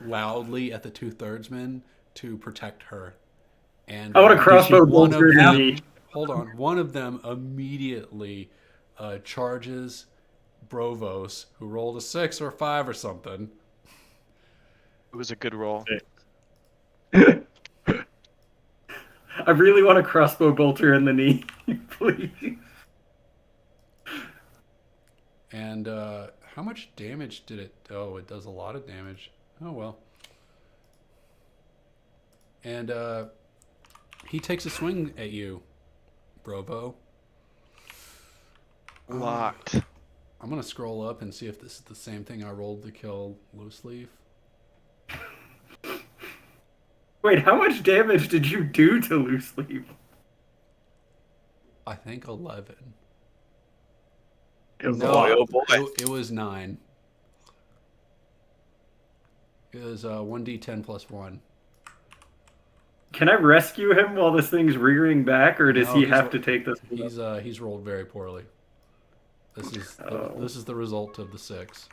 loudly at the two-thirdsmen to protect her. And I want to crossbow one bolter of in them, me. hold on, one of them immediately charges Brovos, who rolled a 6 or 5 or something. It was a good roll. I really want to crossbow bolter in the knee, please. And how much damage did it? Oh, it does a lot of damage. Oh well. And he takes a swing at you, Brovo. Locked. I'm gonna scroll up and see if this is the same thing I rolled to kill Loose Leaf. Wait, how much damage did you do to Loose Leaf? I think 11. It was No, boy, oh boy. It was 9. It was 1d10 plus 1. Can I rescue him while this thing's rearing back, or does No, he he's have ro- to take this? He's rolled very poorly. This is the result of the 6.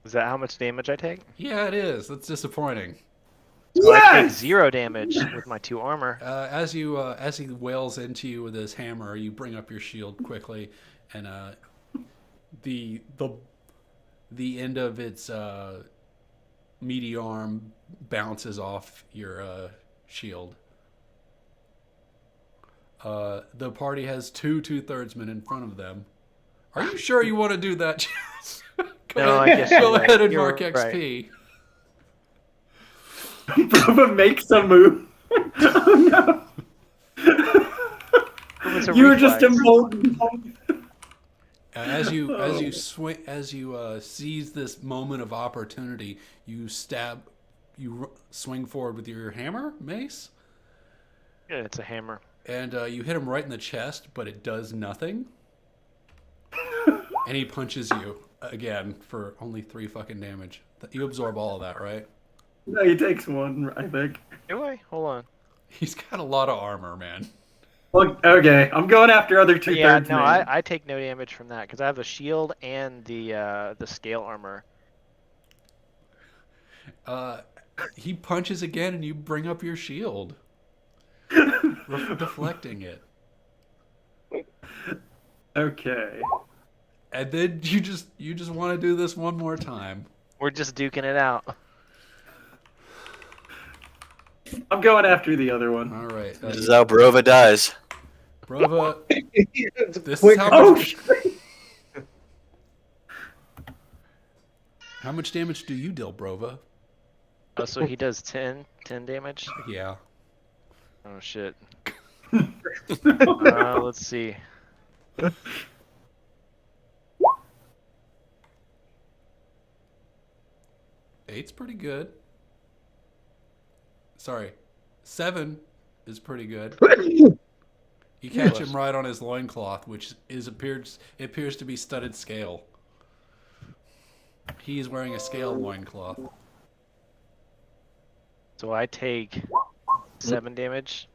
Is that how much damage I take? Yeah, it is. That's disappointing. So I take Yes! 0 damage with my 2 armor. As he wails into you with his hammer, you bring up your shield quickly, and the end of its meaty arm bounces off your shield. The party has 2 2/3 in front of them. Are you sure you want to do that, Chaz? No, I guess you're Go right. ahead and You're mark right. XP. Brova makes a move. Oh no! It was a You were just reflex. emboldened. As you seize this moment of opportunity, you swing forward with your hammer, mace, Yeah, it's a hammer. and you hit him right in the chest, but it does nothing. And he punches you again for only 3 fucking damage. You absorb all of that, right? No, he takes 1, I think. Do I? Hold on. He's got a lot of armor, man. Well, okay, I'm going after other 2/3. Yeah, no, man. I take no damage from that because I have the shield and the scale armor. He punches again, and you bring up your shield, deflecting it. Okay. And then you just want to do this one more time. We're just duking it out. I'm going after the other one. All right, This is how Barova dies. Brova. This Quick- is how Oh, much. shit. How much damage do you deal, Brova? Oh, so he does 10 damage? Yeah. Oh, shit. Let's see. Eight's pretty good. Sorry, 7 is pretty good. You catch him right on his loincloth, which appears to be studded scale. He is wearing a scale loincloth. So I take 7 damage.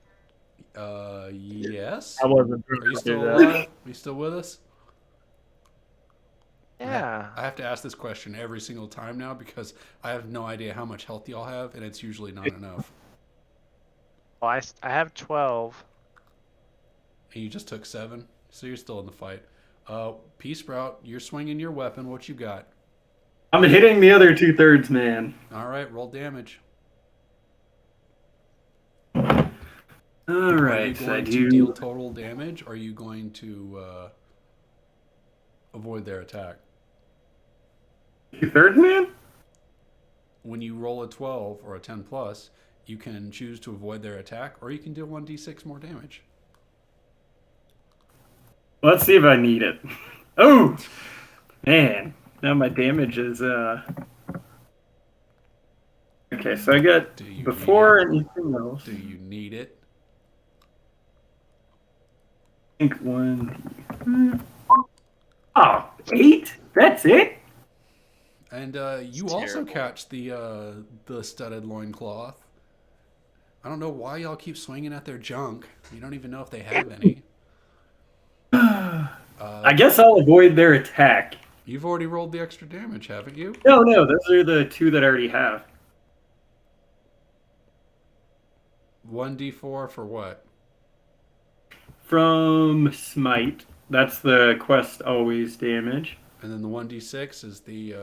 Yes. I wasn't Are you going to still do that. alive? Are you still with us? Yeah. I have to ask this question every single time now because I have no idea how much health y'all have, and it's usually not enough. Well, I have 12. And you just took 7, so you're still in the fight. Peace Sprout, you're swinging your weapon. What you got? I'm hitting the other 2/3, man. All right, roll damage. All Are you right, so I going to deal do. total damage, or are you going to avoid their attack? 2/3, man? When you roll a 12 or a 10 plus, you can choose to avoid their attack, or you can deal 1d6 more damage. Let's see if I need it. Oh! Man. Now my damage is, Okay, so I got Do you before need it? anything else. Do you need it? I think 1. Oh, 8? That's it? And you It's also terrible. catch the studded loincloth. I don't know why y'all keep swinging at their junk. You don't even know if they have any. I guess I'll avoid their attack. You've already rolled the extra damage, haven't you? No, those are the 2 that I already have. 1d4 for what? From Smite. That's the quest always damage. And then the 1d6 is the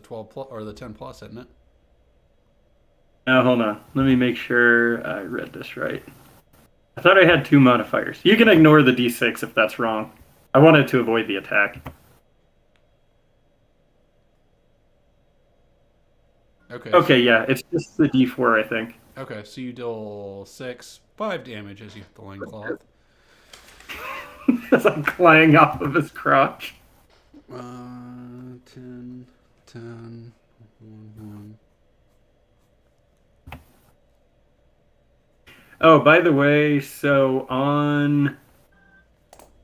12 plus or the 10 plus, isn't it? Now, hold on. Let me make sure I read this right. I thought I had 2 modifiers. You can ignore the d6 if that's wrong. I wanted to avoid the attack. Okay. Okay, yeah, it's just the d4, I think. Okay, so you deal 5 damage as you hit the loincloth. As I'm clang off of his crotch. 10, 1, 1. Oh, by the way, so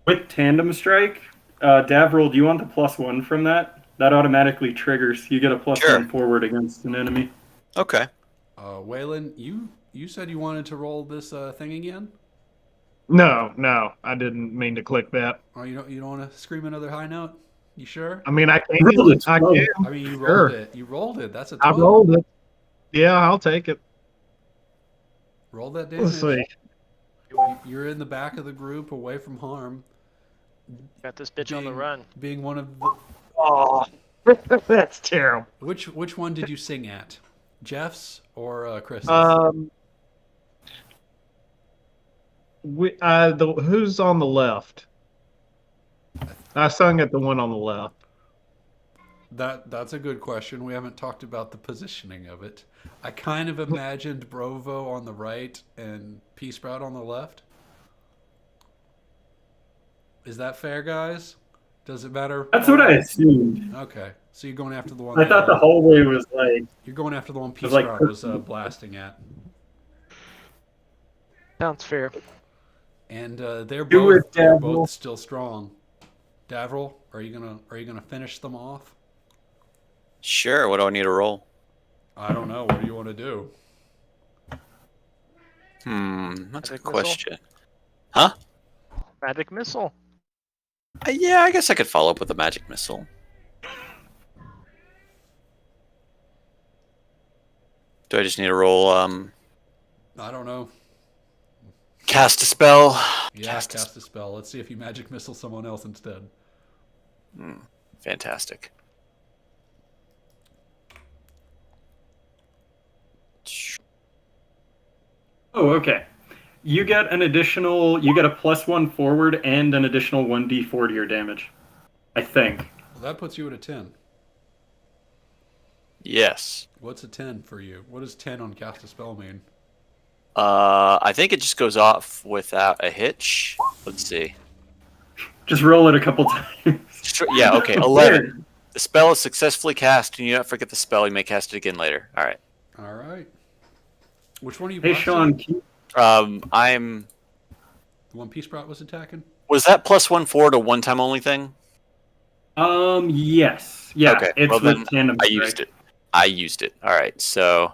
with Tandem Strike, Davril, do you want the +1 from that? That automatically triggers. You get a +1 Sure. forward against an enemy. Okay. Waylon, you said you wanted to roll this thing again? No, I didn't mean to click that. Oh, you don't want to scream another high note? You sure? I mean, I can. Roll it, I roll can. it. I mean, you Sure. rolled it. You rolled it. That's a I 12. rolled it. Yeah, I'll take it. Roll that damage. Let's see. You're in the back of the group, away from harm. Got this bitch on the run. Being one of the... Oh, that's terrible. Which one did you sing at? Jeff's or Chris's? Who's on the left? I sung at the one on the left. That's a good question. We haven't talked about the positioning of it. I kind of imagined Brovo on the right and Pea Sprout on the left. Is that fair, guys? Does it matter? That's what I assumed. Okay, so you're going after the one. I thought the hallway was like. You're going after the one Pea was like Sprout was blasting at, Sounds fair. and they're Do it, they're Davril. both still strong. Davril, are you gonna finish them off? Sure. What do I need to roll? I don't know. What do you want to do? That's a good Missile? question. Huh? Magic missile. Yeah, I guess I could follow up with a magic missile. Do I just need to roll I don't know. cast a spell? Yeah, cast a spell. Let's see if you magic missile someone else instead. Fantastic. Oh, okay. You get a +1 forward and an additional 1d4 to your damage. I think. Well, that puts you at a 10. Yes. What's a 10 for you? What does 10 on cast a spell mean? I think it just goes off without a hitch. Let's see. Just roll it a couple times. Yeah, okay. 11. The spell is successfully cast, and you don't forget the spell. You may cast it again later. All right. All right. Which one are you Hey, blasting? Sean. Can you- I'm. The one Pea Sprout was attacking? Was that +1 forward a one-time only thing? Yes. Yeah, Okay, it's well with then tandem I strike. used it. I used it. All right. So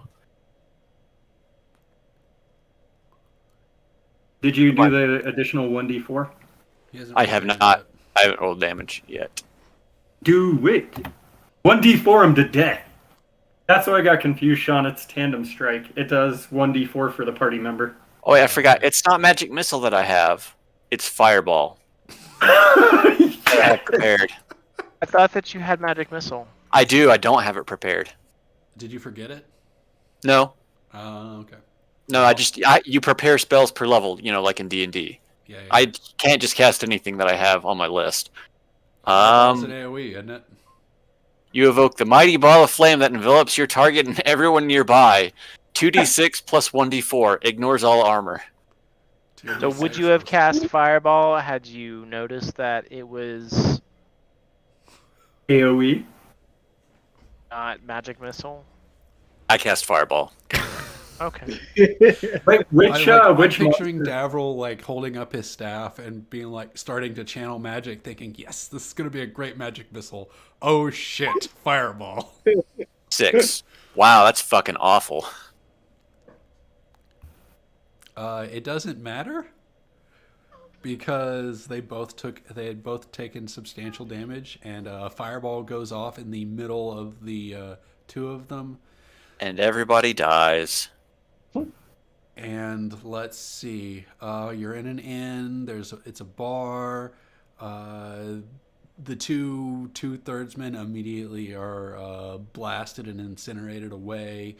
Did you do the additional 1d4? He hasn't I rolled have damage not. yet. I haven't rolled damage yet. Do it. 1d4 him to death. That's why I got confused, Sean. It's tandem strike. It does 1d4 for the party member. Oh, wait, I forgot. It's not magic missile that I have. It's fireball. I have prepared. I thought that you had magic missile. I do. I don't have it prepared. Did you forget it? No. Okay. No. You prepare spells per level. You know, like in D&D. Yeah. I can't just cast anything that I have on my list. It's an AoE, isn't it? You evoke the mighty ball of flame that envelops your target and everyone nearby. 2d6 plus 1d4. Ignores all armor. So would you have cast fireball had you noticed that it was AoE. not magic missile? I cast fireball. Okay. Wait, which I'm which picturing monster? Davril like holding up his staff and being like starting to channel magic, thinking, "Yes, this is gonna be a great magic missile." Oh shit, fireball! 6. Wow, that's fucking awful. It doesn't matter because they had both taken substantial damage, and a fireball goes off in the middle of the two of them. And everybody dies. And let's see. You're in an inn. It's a bar. The two-thirdsmen immediately are blasted and incinerated away.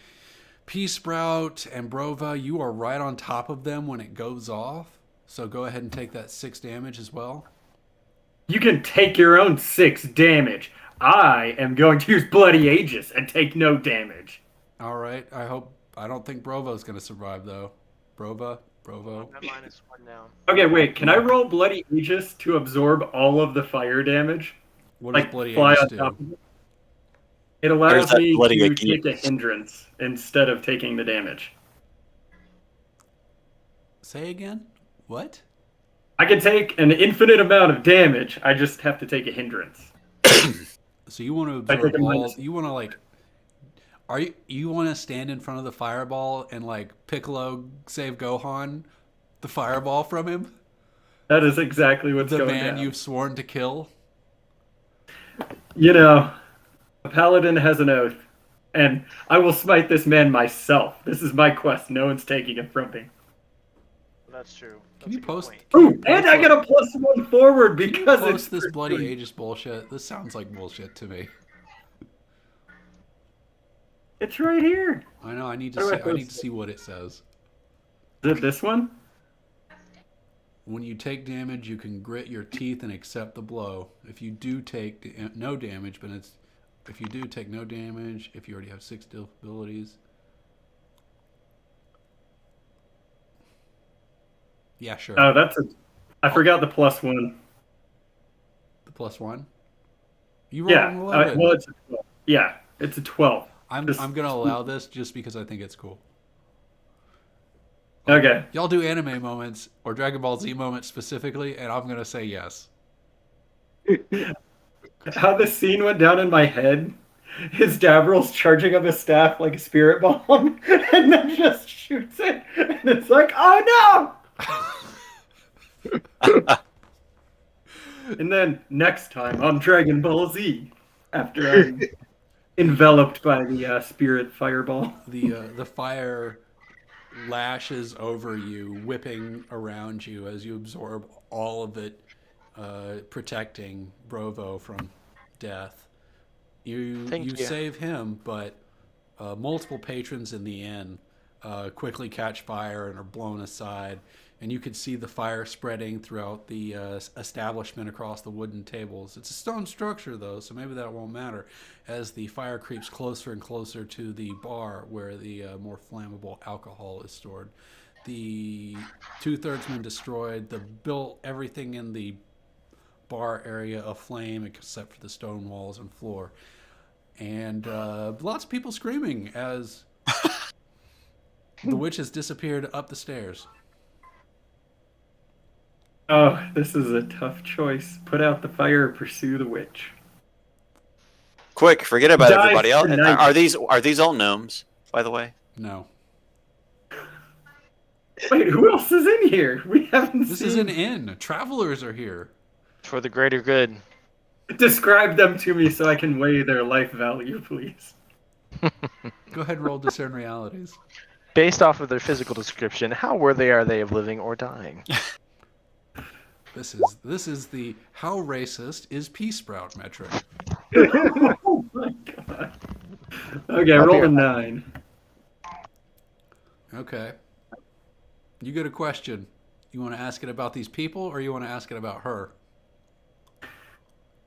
Pea Sprout and Brova, you are right on top of them when it goes off. So go ahead and take that 6 damage as well. You can take your own 6 damage. I am going to use Bloody Aegis and take no damage. All right. I don't think Brovo's going to survive though. Brovo. I'm at -1 now. Okay, wait. Can I roll Bloody Aegis to absorb all of the fire damage? What does Like Bloody fly Aegis on do? top of it? It Where's allows that me Bloody to Aegis? take a hindrance instead of taking the damage. Say again? What? I can take an infinite amount of damage. I just have to take a hindrance. So you want to I think absorb it all? might- You want to like? You want to stand in front of the fireball and like Piccolo save Gohan, the fireball from him? That is exactly what's The going man down. you've sworn to kill. You know, a paladin has an oath, and I will smite this man myself. This is my quest. No one's taking it from me. That's true. Can That's you a good post? point. Can you Ooh, and post I get a what- +1 forward Can you because it's post this bloody pursuing. Aegis bullshit? This sounds like bullshit to me. It's right here. I know. I need to How do see. I I need to post see what it says. Is it this one? When you take damage, you can grit your teeth and accept the blow. If you do take no damage, but it's if you do take no damage, if you already have 6 abilities. Yeah, sure. Oh, that's a. I forgot the +1. The +1. You rolled Yeah. an 11. Well, it's a 12. Yeah, it's a 12. I'm gonna allow this just because I think it's cool. Okay. Y'all do anime moments or Dragon Ball Z moments specifically, and I'm gonna say yes. How this scene went down in my head is Davril's charging up a staff like a spirit bomb, and then just shoots it, and it's like, oh no! And then next time on Dragon Ball Z, after I'm enveloped by the spirit fireball. The fire lashes over you, whipping around you as you absorb all of it, protecting Brovo from death. Thank you. Save him, but multiple patrons in the inn quickly catch fire and are blown aside, and you can see the fire spreading throughout the establishment across the wooden tables. It's a stone structure, though, so maybe that won't matter as the fire creeps closer and closer to the bar where the more flammable alcohol is stored. The two-thirds been destroyed. Everything in the bar area aflame except for the stone walls and floor. And lots of people screaming as the witch has disappeared up the stairs. Oh, this is a tough choice. Put out the fire or pursue the witch. Quick, forget about Die everybody else. tonight. Are these all gnomes, by the way? No. Wait, who else is in here? We haven't This seen. is an inn. Travelers are here. For the greater good. Describe them to me so I can weigh their life value, please. Go ahead, roll discern realities. Based off of their physical description, how worthy are they of living or dying? This is the how racist is pea sprout metric. Oh my god. Okay, Up roll here. a 9. Okay. You get a question. You want to ask it about these people or you want to ask it about her?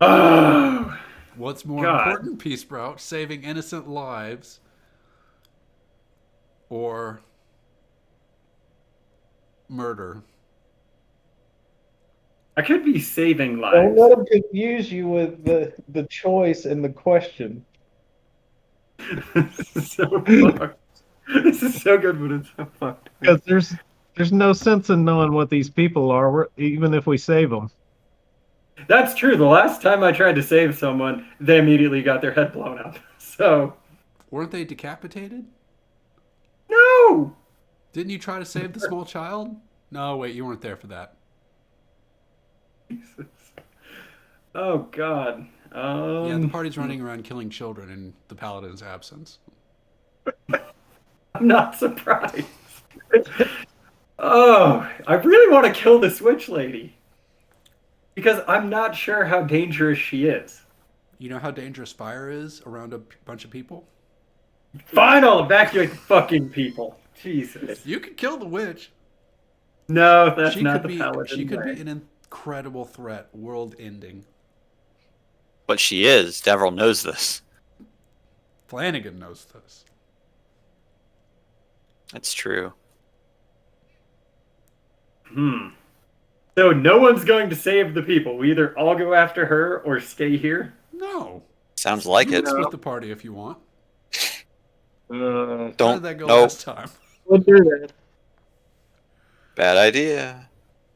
Oh, What's more God. important, pea sprout? Saving innocent lives or murder? I could be saving Don't lives. let them confuse you with the choice and the question. This is so fucked. This is so good, but it's so fucked. Because there's no sense in knowing what these people are, even if we save them. That's true. The last time I tried to save someone, they immediately got their head blown up. So, Weren't they decapitated? no! Didn't you try to save the small child? No, wait, you weren't there for that. Jesus. Oh, God. Yeah, the party's running around killing children in the paladin's absence. I'm not surprised. Oh, I really want to kill this witch lady. Because I'm not sure how dangerous she is. You know how dangerous fire is around a bunch of people? Fine, I'll evacuate the fucking people. Jesus. You could kill the witch. No, that's She not could the be. paladin She could way. be an incredible threat, world-ending. But she is. Devril knows this. Flanagan knows this. That's true. So no one's going to save the people. We either all go after her or stay here. No. Sounds like You it. can split the party if you want. How Don't. did that go Nope. last time? We'll do that. Bad idea.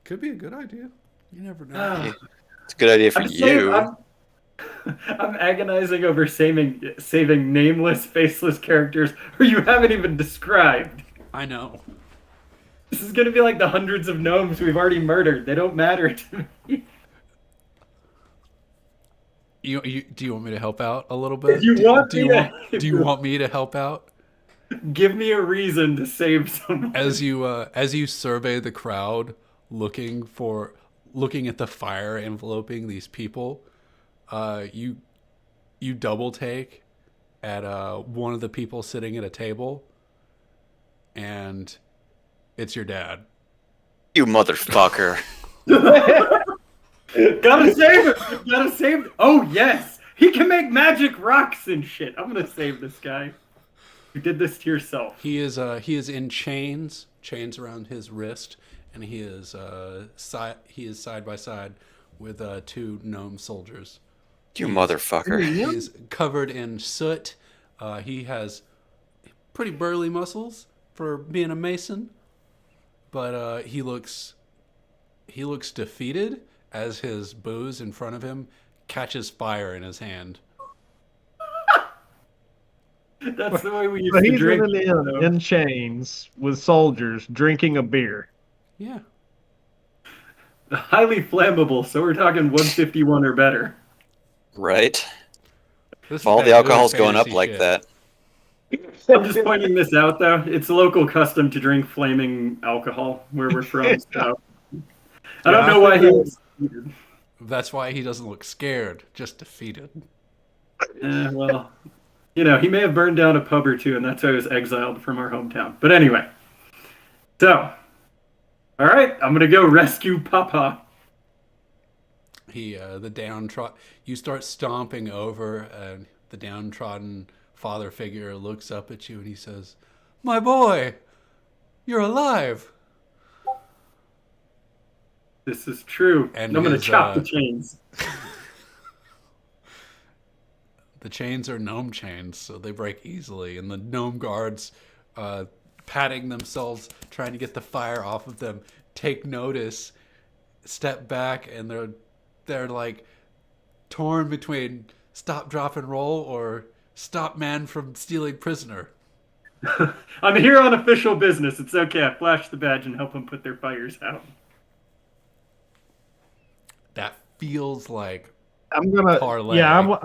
Could be a good idea. You never know. Ah. It's a good idea for I'm you. I'm agonizing over saving nameless, faceless characters who you haven't even described. I know. This is gonna be like the hundreds of gnomes we've already murdered. They don't matter to me. Do you want me to help out a little bit? If you want do you me to- want if do you you- want me to help out? Give me a reason to save someone. As you survey the crowd, looking at the fire enveloping these people, you double take at one of the people sitting at a table, and it's your dad. You motherfucker. Gotta save it! Gotta save it! Oh, yes! He can make magic rocks and shit! I'm gonna save this guy. You did this to yourself. He is in chains around his wrist, and he is side by side with two gnome soldiers. You motherfucker. He's covered in soot. He has pretty burly muscles for being a mason, but he looks defeated as his booze in front of him catches fire in his hand. That's the way we used So to he's drink. in an inn in chains with soldiers drinking a beer. Yeah. Highly flammable, so we're talking 151 or better. Right? This If all is the that alcohol's good going up fantasy like shit. that. I'm just pointing this out, though. It's a local custom to drink flaming alcohol where we're from. So I don't know why he was. That's why he doesn't look scared, just defeated. Well, you know, he may have burned down a pub or two, and that's why he was exiled from our hometown. But anyway, so, all right, I'm gonna go rescue Papa. The downtrodden. You start stomping over, and the downtrodden father figure looks up at you and he says, "My boy, you're alive." This is true, And and I'm gonna his, chop the chains. The chains are gnome chains, so they break easily, and the gnome guards, patting themselves, trying to get the fire off of them, take notice, step back, and they're like torn between stop, drop, and roll or stop man from stealing prisoner. I'm here on official business. It's okay. I flash the badge and help them put their fires out. That feels like I'm gonna. parlay. Yeah,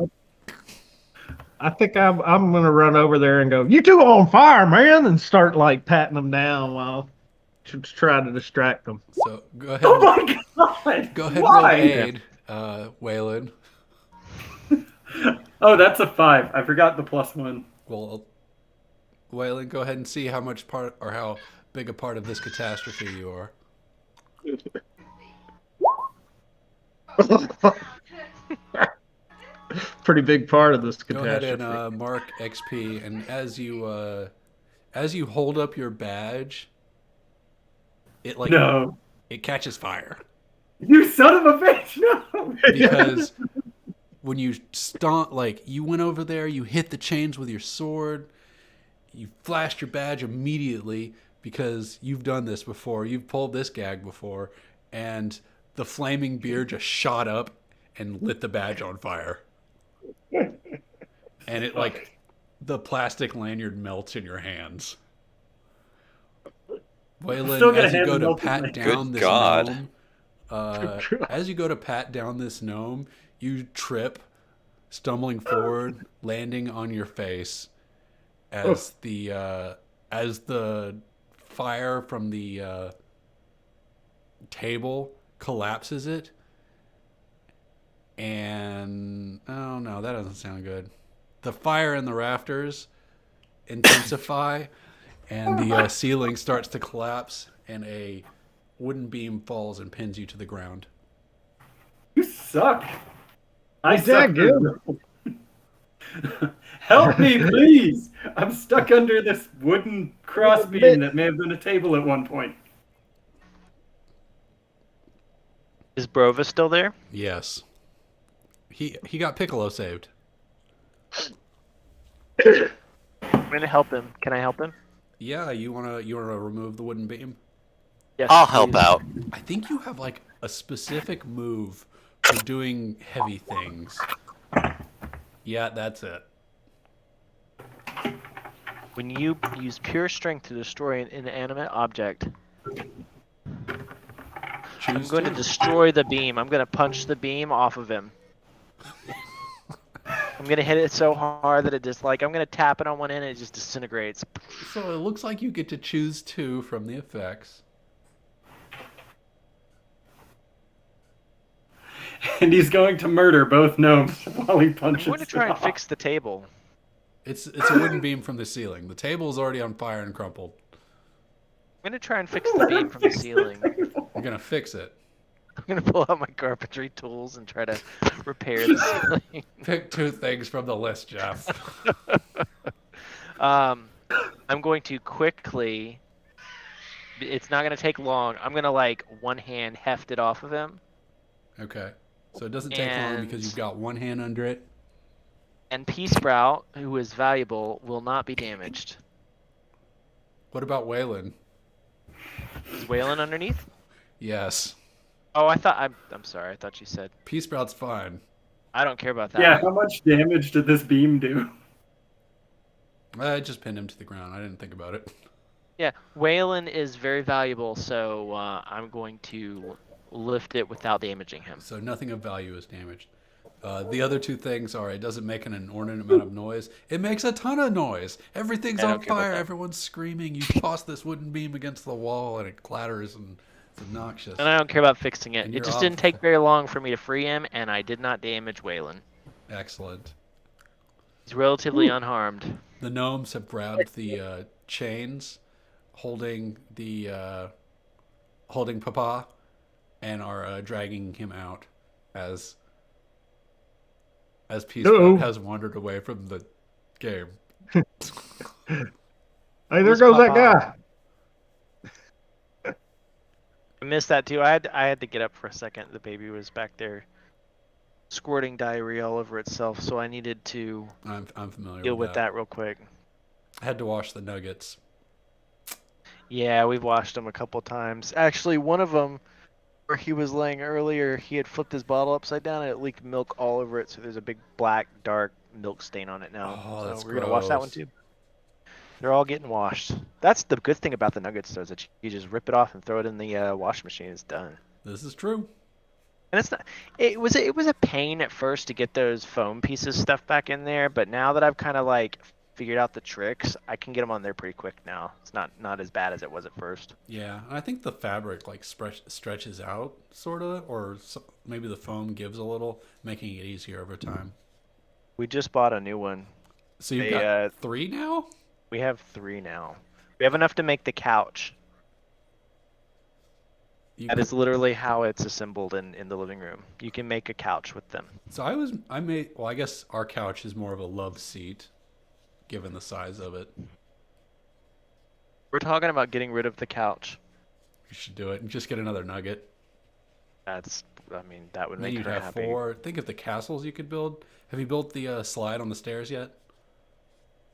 I think I'm gonna run over there and go, "You two on fire, man!" and start like patting them down while to try to distract them. So go ahead. Oh my god! Go ahead Why? and roll aid, Waylon. Oh, that's a 5. I forgot the +1. Well, Waylon, go ahead and see how much part or how big a part of this catastrophe you are. Pretty big part of this Go ahead catastrophe. and mark XP, and as you hold up your badge, it No. it catches fire You son of a bitch! No! because when you stomp, you went over there, you hit the chains with your sword, you flashed your badge immediately because you've done this before, you've pulled this gag before, and the flaming beer just shot up and lit the badge on fire. And it the plastic lanyard melts in your hands. still Waylon, gonna as you hand go the to milk in pat my- down Good this God. gnome, as you go to pat down this gnome, you trip, stumbling forward, landing on your face as the fire from the table collapses it. And oh no, that doesn't sound good. The fire in the rafters intensify, and the ceiling starts to collapse, and a wooden beam falls and pins you to the ground. You suck. I Dad, suck. Help me, please! I'm stuck under this wooden crossbeam that may have been a table at one point. Is Brova still there? Yes. He got Piccolo saved. I'm gonna help him. Can I help him? Yeah, you wanna remove the wooden beam? Yes. I'll help please. out. I think you have a specific move for doing heavy things. Yeah, that's it. When you use pure strength to destroy an inanimate object, I'm Choose going to destroy the beam. I'm going to punch the beam off of him. I'm going to hit it so hard that it just like I'm going to tap it on one end and it just disintegrates. So it looks like you get to choose 2 from the effects. And he's going to murder both gnomes while he I'm punches going to try them and off. fix the table. It's a wooden beam from the ceiling. The table is already on fire and crumpled. I'm going to try and fix the beam from the ceiling. You're gonna fix it. I'm going to pull out my carpentry tools and try to repair the ceiling. Pick 2 things from the list, Jeff. I'm going to quickly. It's not going to take long. I'm going to like one hand heft it off of him. Okay. So it doesn't take long because And- you've got one hand under it. And Pea Sprout, who is valuable, will not be damaged. What about Waylon? Is Waylon underneath? Yes. Oh, I'm sorry. I thought you said. Pea Sprout's fine. I don't care about that. Yeah, how much damage did this beam do? I just pinned him to the ground. I didn't think about it. Yeah, Waylon is very valuable, so I'm going to lift it without damaging him. So nothing of value is damaged. The other 2 things are it doesn't make an inordinate amount of noise. It makes a ton of noise. Everything's I on don't care about fire. that. Everyone's screaming. You toss this wooden beam against the wall and it clatters and it's obnoxious. And I don't care about fixing it. And It you're just off. didn't take very long for me to free him, and I did not damage Waylon. Excellent. He's relatively unharmed. The gnomes have grabbed the chains holding Papa and are dragging him out as Pea Uh-oh. Sprout has wandered away from the game. Hey, there Where's goes that Papa? guy. I missed that too. I had to get up for a second. The baby was back there squirting diarrhea all over itself, so I needed to I'm familiar deal with that real quick. I had to wash the nuggets. Yeah, we've washed them a couple times. Actually, one of them, where he was laying earlier, he had flipped his bottle upside down and it leaked milk all over it, so there's a big black, dark milk stain on it now. Oh, so that's we're gonna wash that one gross. too. They're all getting washed. That's the good thing about the nuggets, though, is that you just rip it off and throw it in the wash machine. It's done. This is true. And it's not. It was a pain at first to get those foam pieces stuff back in there, but now that I've kind of like figured out the tricks, I can get them on there pretty quick now. It's not as bad as it was at first. Yeah, and I think the fabric like stretches out sort of, or maybe the foam gives a little, making it easier over time. We just bought a new one. So you've They, got 3 now? We have 3 now. We have enough to make the couch. You That is literally how it's assembled in the living room. You can make a couch with them. So I guess our couch is more of a love seat, given the size of it. We're talking about getting rid of the couch. You should do it and just get another nugget. That would Then make you'd her have happy. 4. Think of the castles you could build. Have you built the slide on the stairs yet?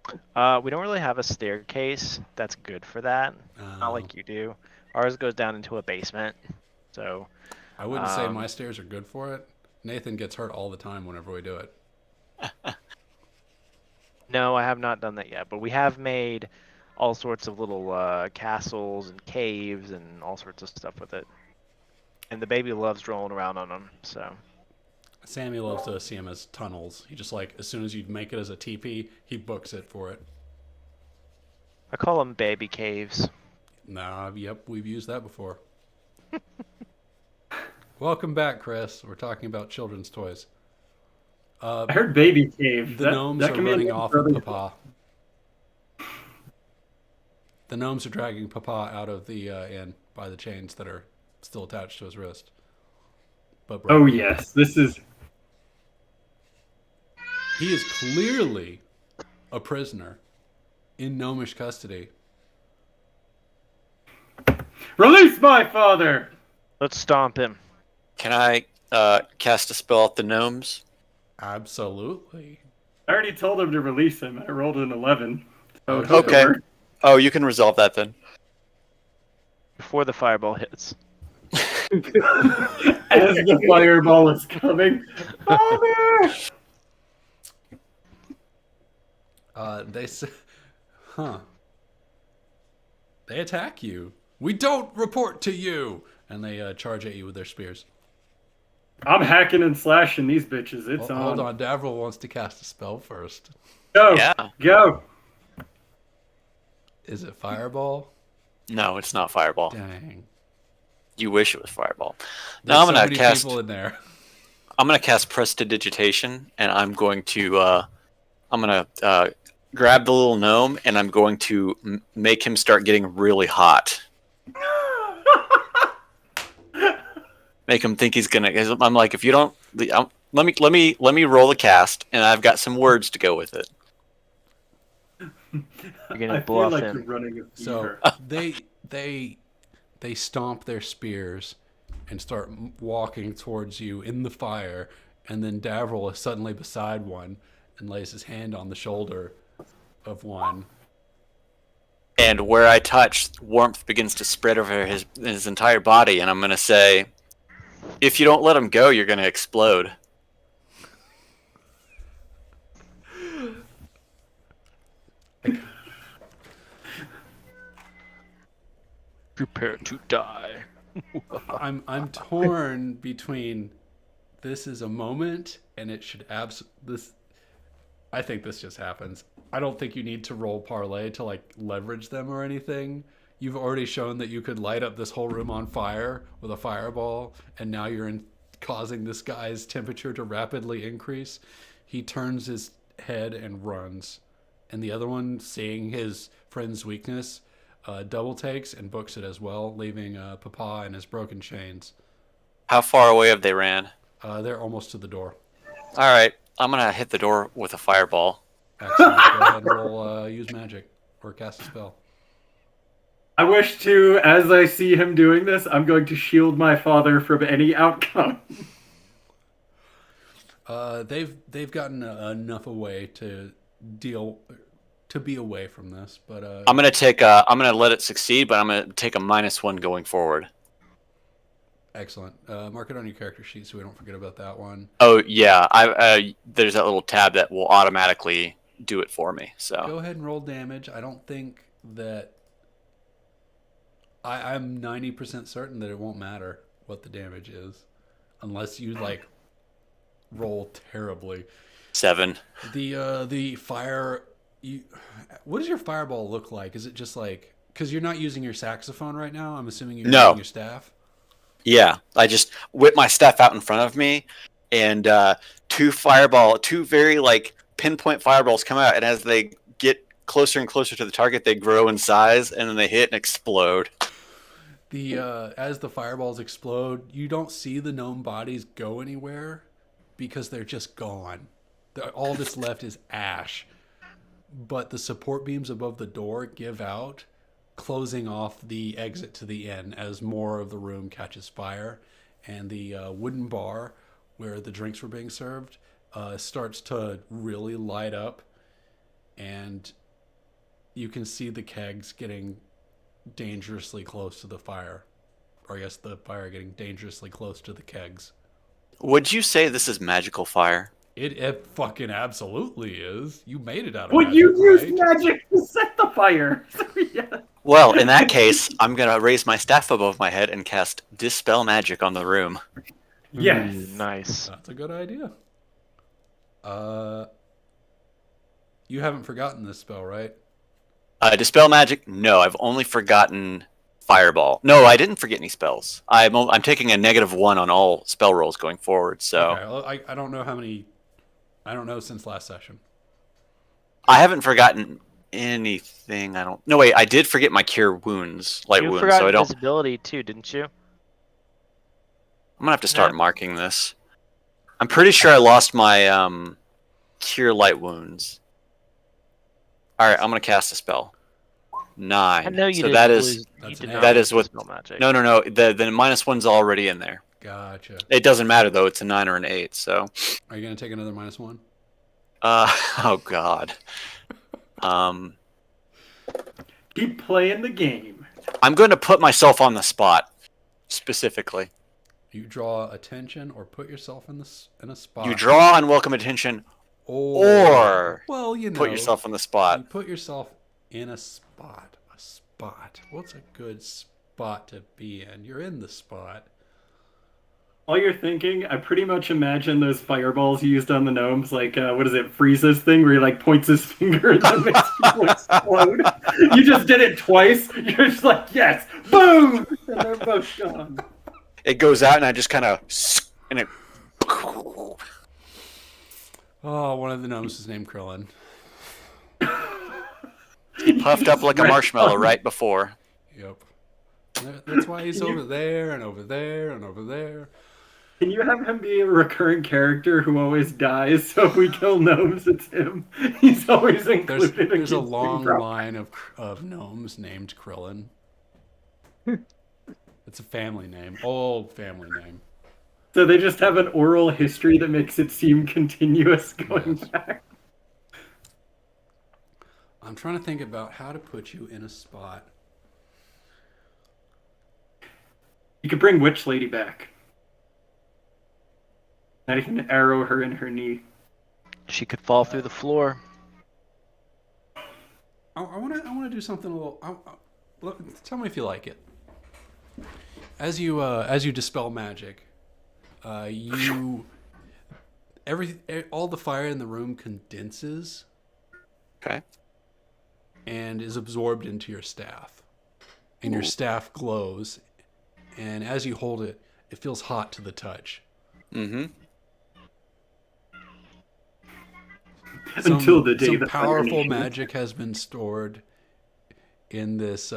We don't really have a staircase that's good for that. Not Oh. like you do. Ours goes down into a basement. So I wouldn't say Um, my stairs are good for it. Nathan gets hurt all the time whenever we do it. no, I have not done that yet. But we have made all sorts of little castles and caves and all sorts of stuff with it. And the baby loves rolling around on them. So Sammy loves to see them as tunnels. He just like, as soon as you make it as a teepee, he books it for it. I call them baby caves. Nah, yep, we've used that before. Welcome back, Chris. We're talking about children's toys. I heard baby cave. The gnomes are can be running a- off with Papa. The gnomes are dragging Papa out of the inn by the chains that are still attached to his wrist. But Oh yes, this is. he is clearly a prisoner in gnomish custody. Release my father! Let's stomp him. Can I cast a spell at the gnomes? Absolutely. I already told him to release him. I rolled an 11. So it Okay. Okay. Oh, you can resolve that then. Before the fireball hits. As the fireball is coming. Father! They say, huh? They attack you We don't report to you! And they charge at you with their spears. I'm hacking and slashing these bitches. It's on. Hold on, Davril wants to cast a spell first. Go. Yeah. Go. Is it Fireball? No, it's not Fireball. Dang. You wish it was Fireball. There's Now I'm so gonna many cast. people in there. I'm gonna cast Prestidigitation, and I'm going to. Grab the little gnome, and I'm going to make him start getting really hot. Make him think he's gonna. I'm like, if you don't, let me roll the cast, and I've got some words to go with it. You're gonna I bluff feel like him. you're running a So fever. they stomp their spears and start walking towards you in the fire, and then Davril is suddenly beside one and lays his hand on the shoulder of one. And where I touch, warmth begins to spread over his entire body, and I'm gonna say, if you don't let him go, you're gonna explode. Prepare to die. I'm torn between this is a moment and it should this. I think this just happens. I don't think you need to roll parlay to like leverage them or anything. You've already shown that you could light up this whole room on fire with a fireball, and now you're causing this guy's temperature to rapidly increase. He turns his head and runs, and the other one, seeing his friend's weakness, double takes and books it as well, leaving Papa and his broken chains. How far away have they ran? They're almost to the door. All right, I'm gonna hit the door with a fireball. Excellent. Go ahead and roll use magic or cast a spell. I wish to, as I see him doing this, I'm going to shield my father from any outcome. They've gotten enough away to be away from this, but I'm gonna let it succeed, but I'm gonna take a -1 going forward. excellent. Mark it on your character sheet so we don't forget about that one. Oh yeah, there's that little tab that will automatically do it for me. So Go ahead and roll damage. I don't think that I'm 90% certain that it won't matter what the damage is, unless you like roll terribly. 7. The fire. What does your fireball look like? Is it just like, because you're not using your saxophone right now? I'm assuming you're No. using your staff. Yeah, I just whip my staff out in front of me, and two very like pinpoint fireballs come out, and as they get closer and closer to the target, they grow in size, and then they hit and explode. As the fireballs explode, you don't see the gnome bodies go anywhere because they're just gone. All that's left is ash. But the support beams above the door give out, closing off the exit to the inn as more of the room catches fire, and the wooden bar where the drinks were being served starts to really light up, and you can see the kegs getting dangerously close to the fire, or I guess the fire getting dangerously close to the kegs. Would you say this is magical fire? It fucking absolutely is. You made it out of Well, magic, you used right? magic to set the fire. So, yeah. Well, in that case, I'm gonna raise my staff above my head and cast Dispel Magic on the room. Yes. Nice. That's a good idea. You haven't forgotten this spell, right? Dispel Magic? No, I've only forgotten Fireball. No, I didn't forget any spells. I'm taking a -1 on all spell rolls going forward. So Okay, well, I don't know how many. I don't know since last session. I haven't forgotten anything. No, wait, I did forget my Cure Wounds, light You wounds. forgot So I don't. invisibility too, didn't you? I'm gonna have to start Yeah. marking this. I'm pretty sure I lost my Cure Light Wounds. All right, I'm gonna cast a spell. 9. I know you so didn't that is lose. That's You did an not that lose is what- Dispel magic. no. The -1's already in there. Gotcha. It doesn't matter though. It's a 9 or an 8. So, Are you gonna take another -1? oh god. Keep playing the game. I'm going to put myself on the spot specifically. You draw attention or put yourself in a spot. You draw unwelcome attention, or well, you know, put yourself on the You spot. put yourself in a spot. A spot. What's a good spot? spot to be in. You're in the spot. While you're thinking, I pretty much imagine those fireballs used on the gnomes, like what is it, Frieza's thing, where he like points his finger and then makes people explode. You just did it twice. You're just like, yes, boom, and they're both gone. It goes out, and I just kind of and it. Oh, one of the gnomes is named Krillin. He puffed up like a marshmallow right before. Yep. That's why he's over there and over there and over there. Can you have him be a recurring character who always dies? So if we kill gnomes, it's him. He's always included. There's a against long Big line of gnomes named Krillin. It's a family name, old family name. So they just have an oral history that makes it seem continuous going Yes. back. I'm trying to think about how to put you in a spot. You could bring Witch Lady back. And you can arrow her in her knee. She could fall through the floor. I want to do something a little. Tell me if you like it. As you dispel magic, all the fire in the room condenses Okay. and is absorbed into your staff, and your staff glows. And as you hold it, it feels hot to the touch. Mm-hmm. Until the day some the powerful Fire Nation- magic has been stored in this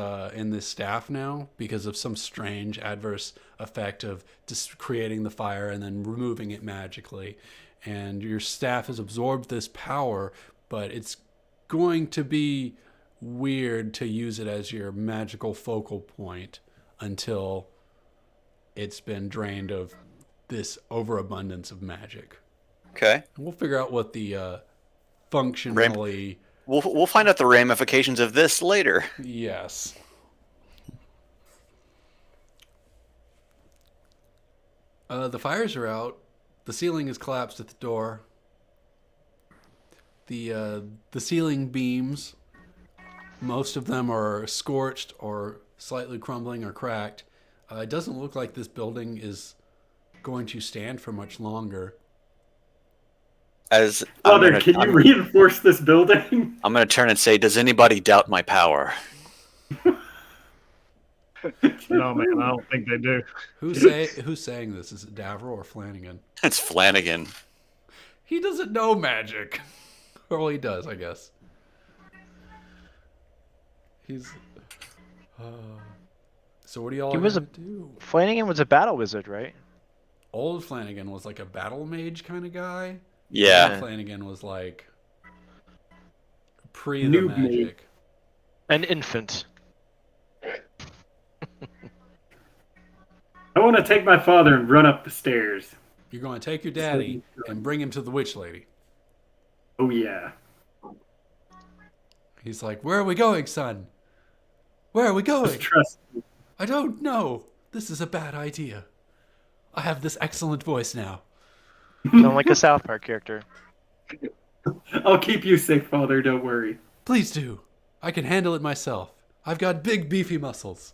staff now because of some strange adverse effect of just creating the fire and then removing it magically. And your staff has absorbed this power, but it's going to be weird to use it as your magical focal point until it's been drained of this overabundance of magic. Okay. And we'll figure out what the functionally. We'll find out the ramifications of this later. Yes. The fires are out. The ceiling is collapsed at the door. The ceiling beams, most of them are scorched or slightly crumbling or cracked. It doesn't look like this building is going to stand for much longer. As Father, can you reinforce this building? I'm going to turn and say, does anybody doubt my power? No, man, I don't think they do. Who's saying this? Is it Davro or Flanagan? It's Flanagan. He doesn't know magic. Well, he does, I guess. He's. So what do y'all He was gonna do? Flanagan was a battle wizard, right? Old Flanagan was like a battle mage kind of guy. Yeah. Young Flanagan was like pre the Noob mage. magic. An infant. I want to take my father and run up the stairs. You're going to take your daddy and bring him to the witch lady. Oh, yeah. He's like, "Where are we going, son? Where are we Just going? trust me. I don't know. This is a bad idea. I have this excellent voice now. Sound like a South Park character. I'll keep you safe, Father. Don't worry. Please do. I can handle it myself. I've got big, beefy muscles."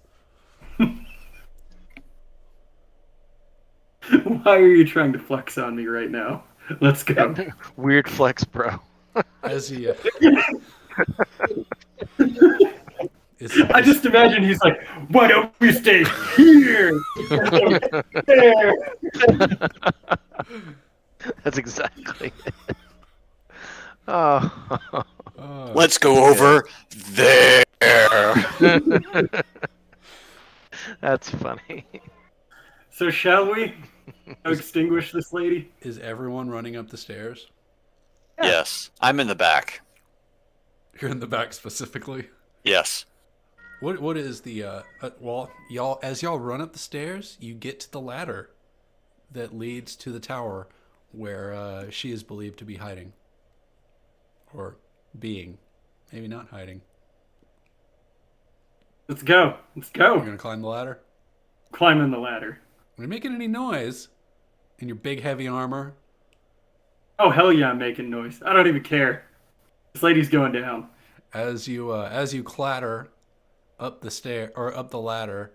Why are you trying to flex on me right now? Let's go. Weird flex, bro. As he, I just imagine he's like, why don't we stay here? There. That's exactly it. Oh. Let's go over there. That's funny. So shall we extinguish this lady? Is everyone running up the stairs? Yes. I'm in the back. You're in the back specifically. Yes. What is the well, y'all as y'all run up the stairs, you get to the ladder that leads to the tower where she is believed to be hiding. Or being. Maybe not hiding. Let's go. Let's You're go. gonna climb the ladder? Climbing the ladder. Are you making any noise in your big heavy armor? Oh, hell yeah, I'm making noise. I don't even care. This lady's going down. As you clatter up the stair or up the ladder,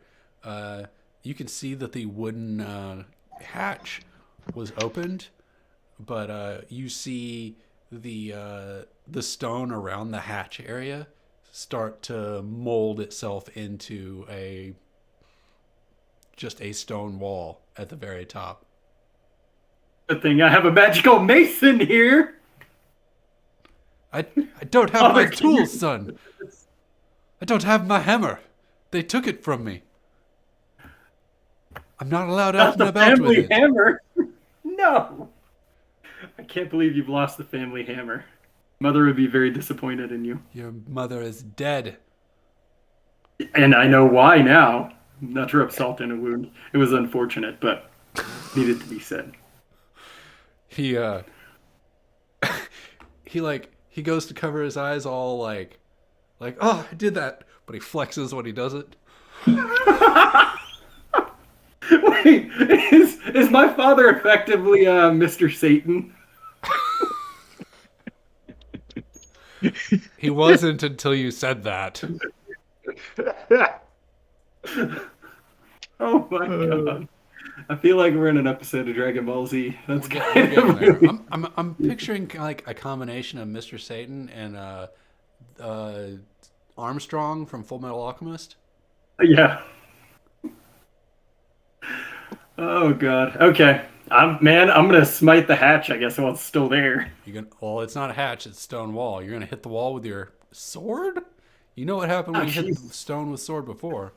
You can see that the wooden hatch was opened, but you see the stone around the hatch area start to mold itself into just a stone wall at the very top. Good thing I have a magical mason here. I don't have my Father, can you- tools, son. I don't have my hammer. They took it from me. I'm not allowed out Not and the about with family it. hammer. No. I can't believe you've lost the family hammer. Mother would be very disappointed in you. Your mother is dead. And I know why now. Not to rub salt in a wound. It was unfortunate, but needed to be said. He he goes to cover his eyes all like oh, I did that, but he flexes when he does it. Wait, is my father effectively Mr. Satan? He wasn't until you said that. Oh my god. I feel like we're in an episode of Dragon Ball Z. That's We're kind getting of there. really... I'm picturing like a combination of Mr. Satan and Armstrong from Full Metal Alchemist. Yeah. Oh god. Okay. I'm gonna smite the hatch, I guess, while it's still there. Well, it's not a hatch, it's a stone wall. You're gonna hit the wall with your sword? You know what happened when Oh, you hit jeez. the stone with sword before.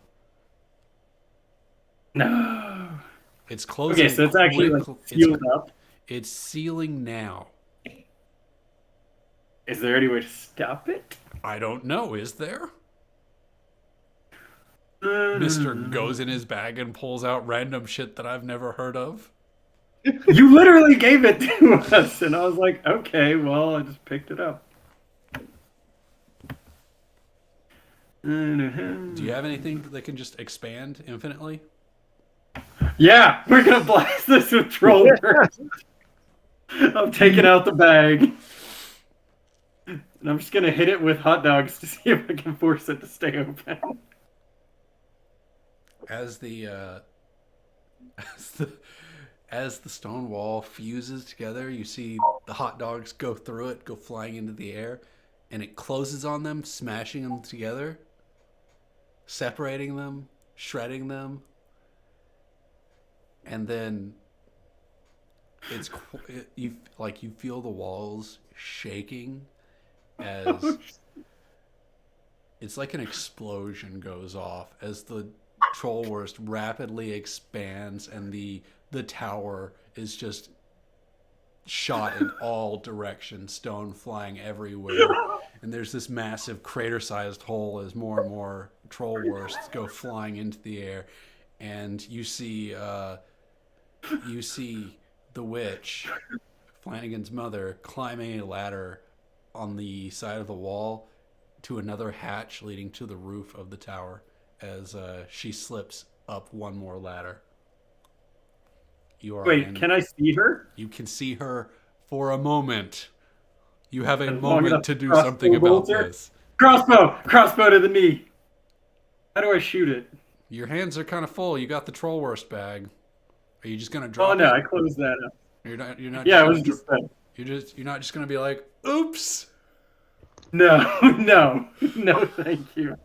No. It's closing. Okay, so it's actually like sealed up. It's sealing now. Is there any way to stop it? I don't know, is there? Mm. Mister goes in his bag and pulls out random shit that I've never heard of. You literally gave it to us, and I was like, okay, well, I just picked it up. Do you have anything that can just expand infinitely? Yeah, we're gonna blast this with troll burst. I'm taking out the bag. And I'm just gonna hit it with hot dogs to see if I can force it to stay open. As the as the stone wall fuses together, you see the hot dogs go through it, go flying into the air, and it closes on them, smashing them together, separating them, shredding them, and then you feel the walls shaking as it's like an explosion goes off as the troll worst rapidly expands and the tower is just shot in all directions, stone flying everywhere, and there's this massive crater-sized hole as more and more troll worsts go flying into the air, and you see the witch, Flanagan's mother, climbing a ladder on the side of the wall to another hatch leading to the roof of the tower as she slips up one more ladder. Wait, can I see her? You can see her for a moment. You have a And long enough moment to do crossbow something about bolt her? this. Crossbow to the knee. How do I shoot it? Your hands are kind of full. You got the troll worst bag. Are you just gonna drop Oh no, it? I closed that up. You're not. Yeah, it just was gonna just You're not just gonna be like, oops. no, thank you.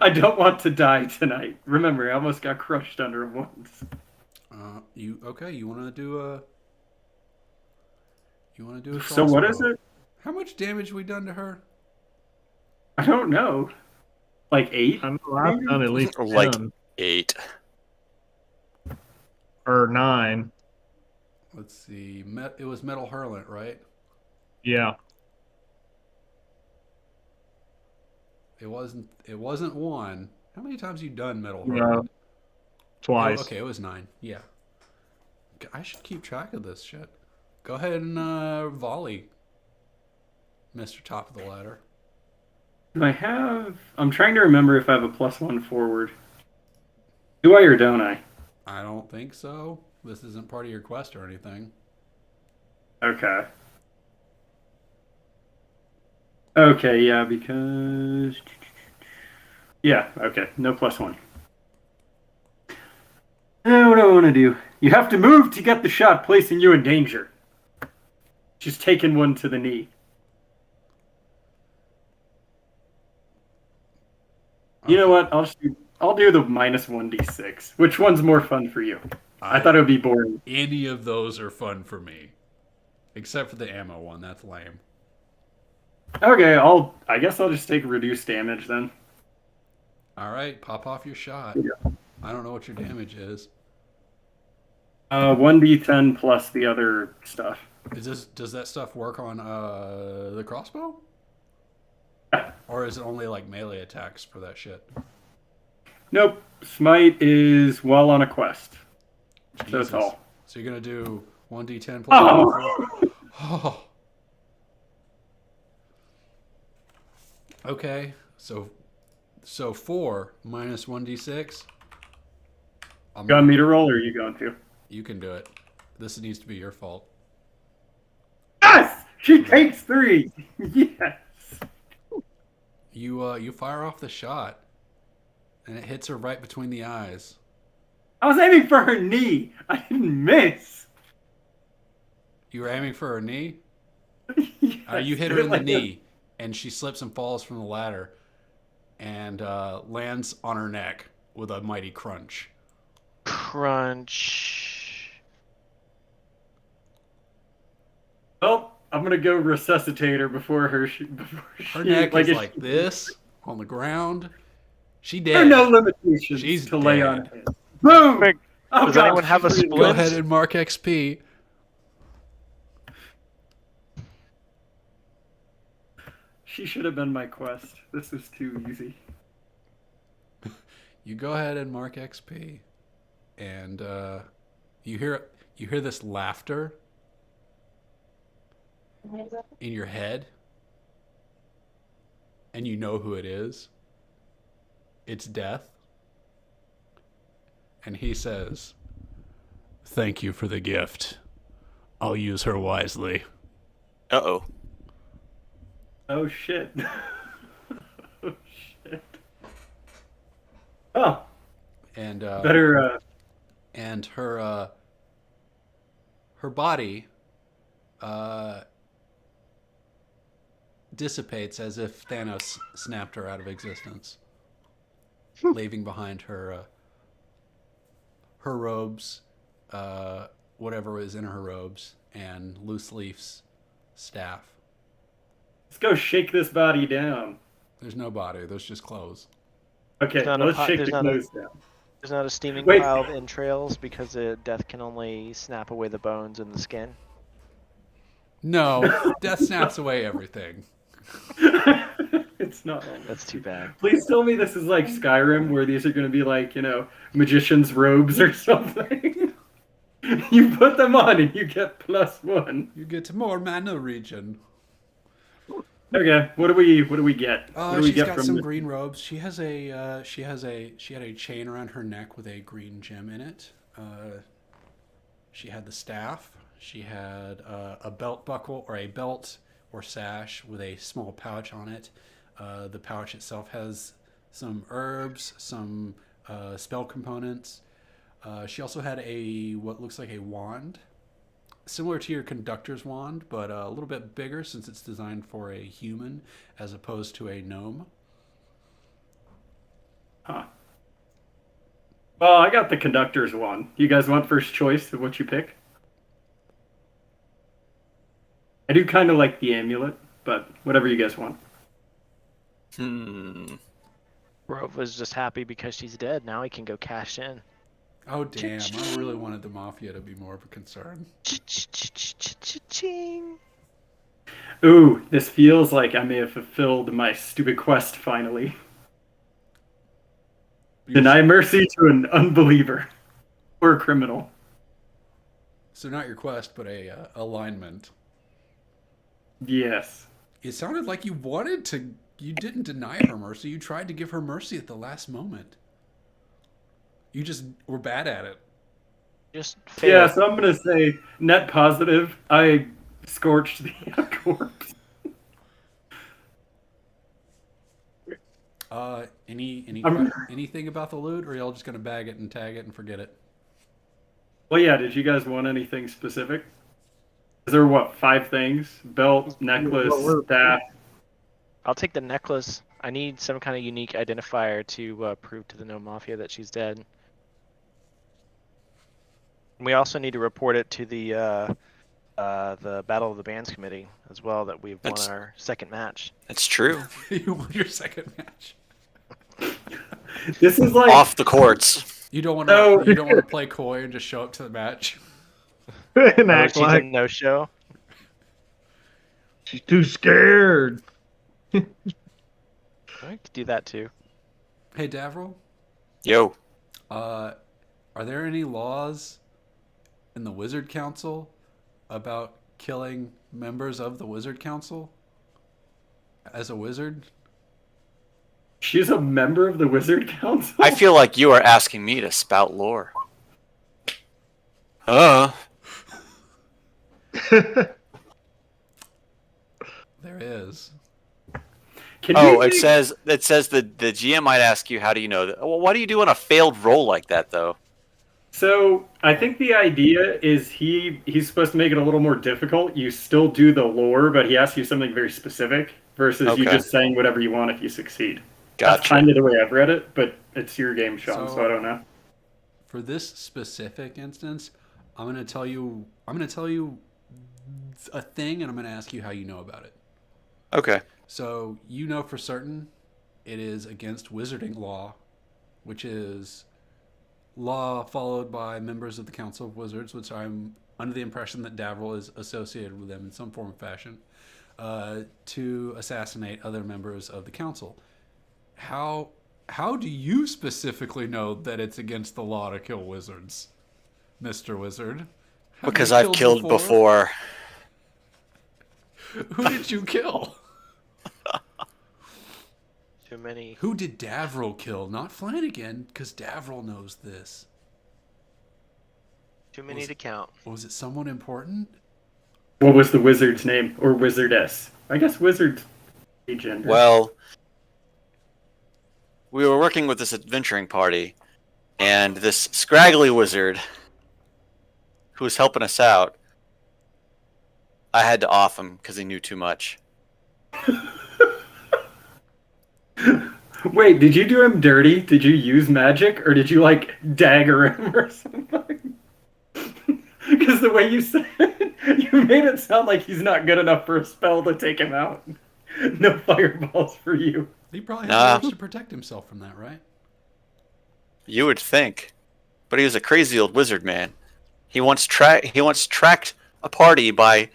I don't want to die tonight. Remember, I almost got crushed under him once. You want to do a? So what is crossbow. it? How much damage we done to her? I don't know. Like 8? I know I've done at least Like 10 8. or 9. Let's see. It was Metal Hurlant, right? Yeah. It wasn't one. How many times you done Metal No. Hurlant? Twice. Oh, okay, it was 9. Yeah. I should keep track of this shit. Go ahead and volley, Mr. Top of the Ladder. Do I have... I'm trying to remember if I have a +1 forward. Do I or don't I? I don't think so. This isn't part of your quest or anything. Okay. Okay, yeah, because... Yeah, okay. No +1. What do I want to do? You have to move to get the shot, placing you in danger. She's taken one to the knee. You know what? I'll do the minus 1d6. Which one's more fun for you? I thought it would be boring. Any of those are fun for me, except for the ammo one. That's lame. Okay, I guess I'll just take reduced damage then. All right, pop off your shot. Yeah. I don't know what your damage is. 1d10 plus the other stuff. Does that stuff work on the crossbow? Yeah. Or is it only like melee attacks for that shit? Nope. Smite is while on a quest. So Jesus. it's all. So you're gonna do 1d10 plus. Oh! Oh. Okay, so 4 minus 1d6. You want me to roll, or are you going to? You can do it. This needs to be your fault. Yes! She takes 3! Yes! You fire off the shot, and it hits her right between the eyes. I was aiming for her knee. I didn't miss. You were aiming for her knee. Yes, You hit her in the like knee, and she slips and falls from the ladder, and lands on her neck with a mighty crunch. Crunch. Well, I'm gonna go resuscitate her before Her she neck is if like she- this on the ground. She There are dead. no limitations She's to lay dead. on it. Boom! Quick, Oh, does God, anyone have a she's really Go splint? ahead and mark XP. She should have been my quest. This is too easy. You go ahead and mark XP, and you hear this laughter in your head, and you know who it is. It's Death, and he says, "Thank you for the gift. I'll use her wisely." Uh-oh. Oh shit. Oh shit. Oh, And better. and her body dissipates as if Thanos snapped her out of existence, leaving behind her her robes, whatever was in her robes, and Loose Leaf's staff. Let's go shake this body down. There's no body. There's just clothes. Okay, There's not a let's pot- shake there's the not a- clothes down. There's not a steaming Wait. pile of entrails because death can only snap away the bones and the skin. No, Death snaps away everything. It's not. That's too bad. Please tell me this is like Skyrim, where these are going to be like, magician's robes or something. You put them on and you get +1. You get more mana region. Okay, what do we get? What do we She's get got from some the- green robes. She had a chain around her neck with a green gem in it. She had the staff. She had a belt buckle or a belt or sash with a small pouch on it. The pouch itself has some herbs, some spell components. She also had what looks like a wand, similar to your conductor's wand, but a little bit bigger since it's designed for a human as opposed to a gnome. Huh. Well, I got the conductor's one. You guys want first choice of what you pick? I do kind of like the amulet, but whatever you guys want. Rove was just happy because she's dead. Now he can go cash in. Oh damn! I really wanted the mafia to be more of a concern. Ching. Ooh, this feels like I may have fulfilled my stupid quest finally. Deny mercy to an unbeliever or a criminal. So not your quest, but a alignment. Yes. It sounded like you wanted to. You didn't deny her mercy. You tried to give her mercy at the last moment. You just were bad at it. Just Yeah, failed. so I'm gonna say net positive. I scorched the corpse. Any I'm- anything about the loot, or y'all just gonna bag it and tag it and forget it? Well, yeah. Did you guys want anything specific? Is there what 5 things? Belt, necklace, Well, staff. I'll take the necklace. I need some kind of unique identifier to prove to the No Mafia that she's dead. And we also need to report it to the Battle of the Bands committee as well that we've won That's- our second match. It's true. You won your second match. This is like Off the courts. You don't want No. to. You don't want to play coy and just show up to the match. and Oh, act she's like a no-show. she's too scared. I could do that too. Hey, Davril. Yo. Are there any laws in the Wizard Council about killing members of the Wizard Council as a wizard? she's a member of the Wizard Council. I feel like you are asking me to spout lore. There is. Can Oh, you it make- says the GM might ask you, how do you know that? Well, why do you do on a failed roll like that though? So I think the idea is he's supposed to make it a little more difficult. You still do the lore, but he asks you something very specific versus you Okay. just saying whatever you want if you succeed. That's Gotcha. kind of the way I've read it, but it's your game, Sean, so I don't know. For this specific instance, I'm gonna tell you a thing, and I'm gonna ask you how you know about it. Okay. So you know for certain it is against wizarding law, which is law followed by members of the Council of Wizards, which I'm under the impression that Davril is associated with them in some form or fashion, to assassinate other members of the council. How do you specifically know that it's against the law to kill wizards, Mr. Wizard? Have you Because I've killed before. Who did you kill? Too many. Who did Davril kill? Not Flanagan, because Davril knows this. Too many to count. Was it someone important? What was the wizard's name or wizardess? I guess wizard agent. Well, we were working with this adventuring party, and this scraggly wizard who was helping us out, I had to off him because he knew too much. Wait, did you do him dirty? Did you use magic, or did you like dagger him or something? Because the way you said it, you made it sound like he's not good enough for a spell to take him out. No fireballs for you. He probably Nah. had ways to protect himself from that, right? You would think, but he was a crazy old wizard man. He once tracked a party by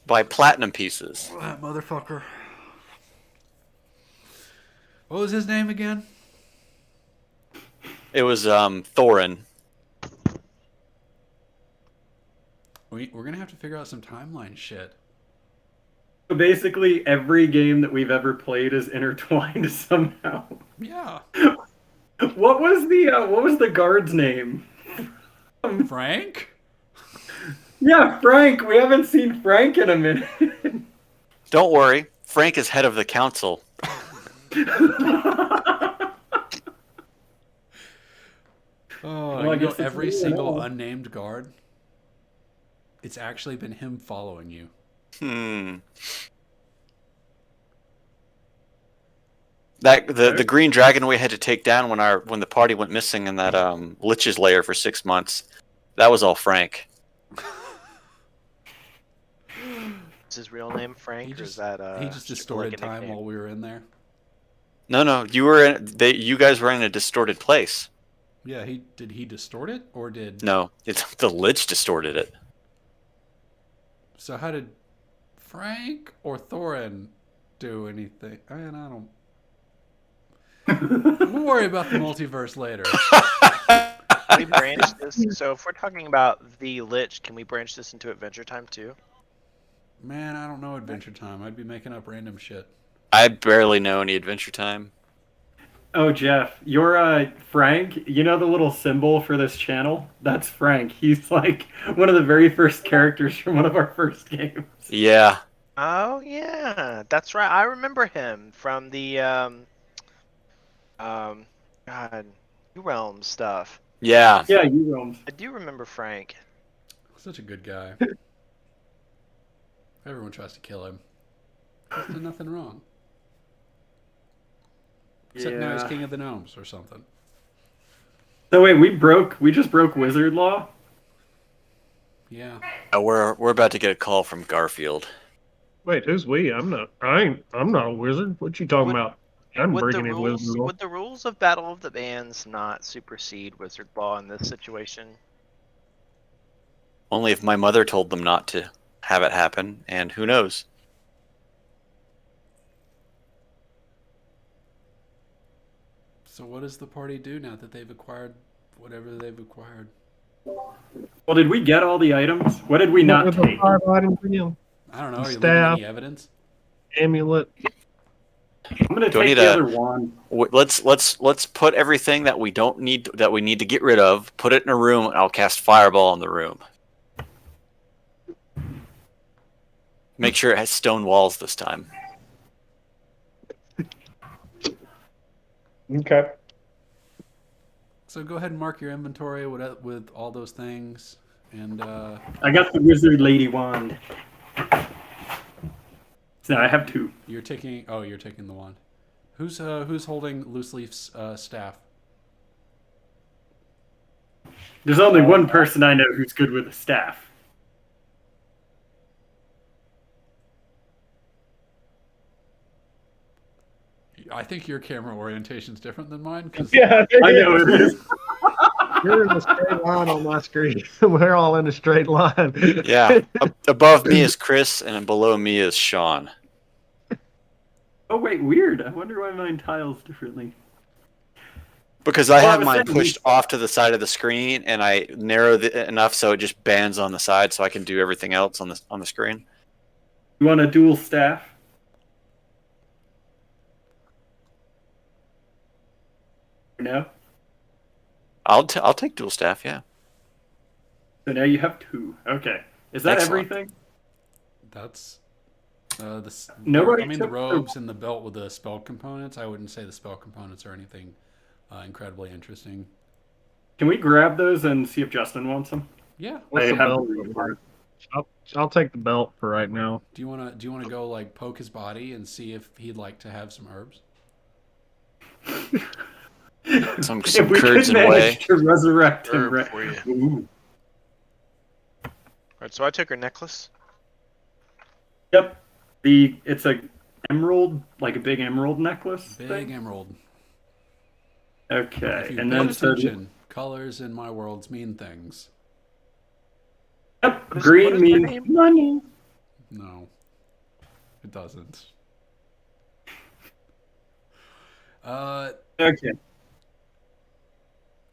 platinum pieces. That motherfucker. What was his name again? It was Thorin. We're gonna have to figure out some timeline shit. So basically, every game that we've ever played is intertwined somehow. Yeah. What was the guard's name? Frank? Yeah, Frank. We haven't seen Frank in a minute. Don't worry, Frank is head of the council. Oh, Well, I you know, guess it's every me, I single know. unnamed guard, it's actually been him following you. The green dragon we had to take down when the party went missing in that Lich's lair for 6 months. That was all Frank. Is his real name Frank, He or just- is that he just like distorted a time nickname? while we were in there. No, you guys were in a distorted place. Yeah, did he distort it or did No, it's the Lich distorted it. So how did Frank or Thorin do anything? I mean, I don't. We'll worry about the multiverse later. Can we branch this? So if we're talking about the Lich, can we branch this into Adventure Time too? Man, I don't know Adventure Time. I'd be making up random shit. I barely know any Adventure Time. Oh, Jeff, you're Frank. You know the little symbol for this channel? That's Frank. He's like one of the very first characters from one of our first games. Yeah, Oh yeah, that's right. I remember him from the God, New Realm stuff. Yeah. Yeah, you roamed. I do remember Frank. Such a good guy. Everyone tries to kill him. He's done nothing wrong. Except now he's Yeah. king of the gnomes or something. So wait, we just broke wizard law? Yeah. We're about to get a call from Garfield. Wait, who's we? I'm not a wizard. What you talking Would- about? I'm Would the breaking in rules wizard law. would the rules of Battle of the Bands not supersede Wizard Law in this situation? Only if my mother told them not to have it happen, and who knows? So what does the party do now that they've acquired whatever they've acquired? Well, did we get all the items? What did we What not were the take? 5 items again? I don't know. Are you leaving Staff. any evidence? Amulet. I'm gonna Do I take need the a- other wand. Let's put everything that we don't need that we need to get rid of. Put it in a room, and I'll cast fireball in the room. Make sure it has stone walls this time. Okay. So go ahead and mark your inventory with all those things, and I got the wizard lady wand. So I have 2. you're taking. Oh, you're taking the wand. Who's holding Loose Leaf's staff? There's only one person I know who's good with a staff. I think your camera orientation's different than mine. Cause Yeah, I know it is. You're in a straight line on my screen. We're all in a straight line. Yeah. Above me is Chris, and below me is Sean. Oh wait, weird. I wonder why mine tiles differently. Because I Well, I have was mine saying pushed off to the side of the screen, and I narrowed it enough so it just bands on the side, so I can do everything else on the screen. You want a dual staff? No. I'll take dual staff. Yeah. So now you have 2. Okay. Is that Excellent. everything? that's Nobody I mean the took the- robes and the belt with the spell components. I wouldn't say the spell components are anything incredibly interesting. Can we grab those and see if Justin wants them? Yeah. What's I the have belt? room for it. I'll take the belt for right now. Do you wanna go like poke his body and see if he'd like to have some herbs? Some If we curds could and whey. manage to resurrect him. Herb for you. Ooh. Alright, so I took her necklace. Yep. It's a emerald, like a big emerald necklace Big thing. emerald. Okay, If you and pay then so attention, colors in my worlds mean things. yep, What is green the means name? money. No, it doesn't. Okay.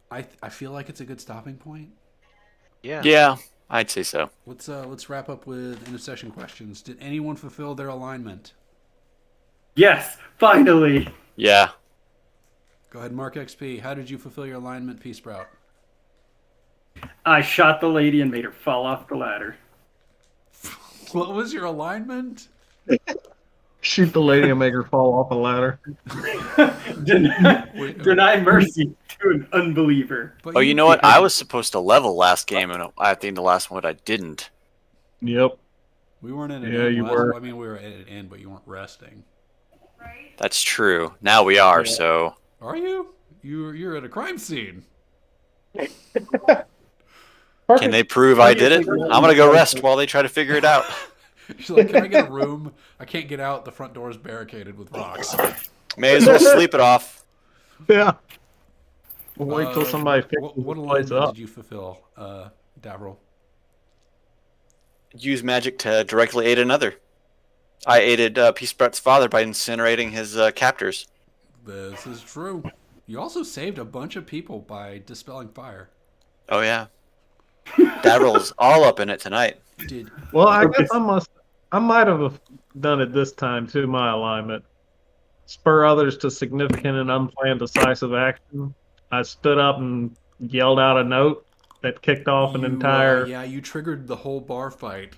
I feel like it's a good stopping point. Yeah. Yeah, I'd say so. Let's wrap up with intercession questions. Did anyone fulfill their alignment? Yes, finally. Yeah. Go ahead, Mark XP. How did you fulfill your alignment, P Sprout? I shot the lady and made her fall off the ladder. What was your alignment? Shoot the lady and make her fall off a ladder. Deny mercy to an unbeliever. But Oh, you know what? I was supposed to level last game, and at the end of the last one, I didn't. Yep. We weren't in an Yeah, end. you last- were. I mean, we were at an end, but you weren't resting. That's true. Now we are. Yeah. So Are you? You're at a crime scene. can they prove I did it? I'm gonna go rest while they try to figure it out. She's like, can I get a room? I can't get out. The front door is barricaded with rocks. May as well sleep it off. Yeah. We'll wait till somebody fixes What the place alignment up. did you fulfill, Davril? Use magic to directly aid another. I aided Peace Sprout's father by incinerating his captors. This is true. You also saved a bunch of people by dispelling fire. Oh yeah. Davril's all up in it tonight. Did Well, I guess I might have done it this time too. My alignment: spur others to significant and unplanned decisive action. I stood up and yelled out a note that kicked off an you, entire. yeah, you triggered the whole bar fight.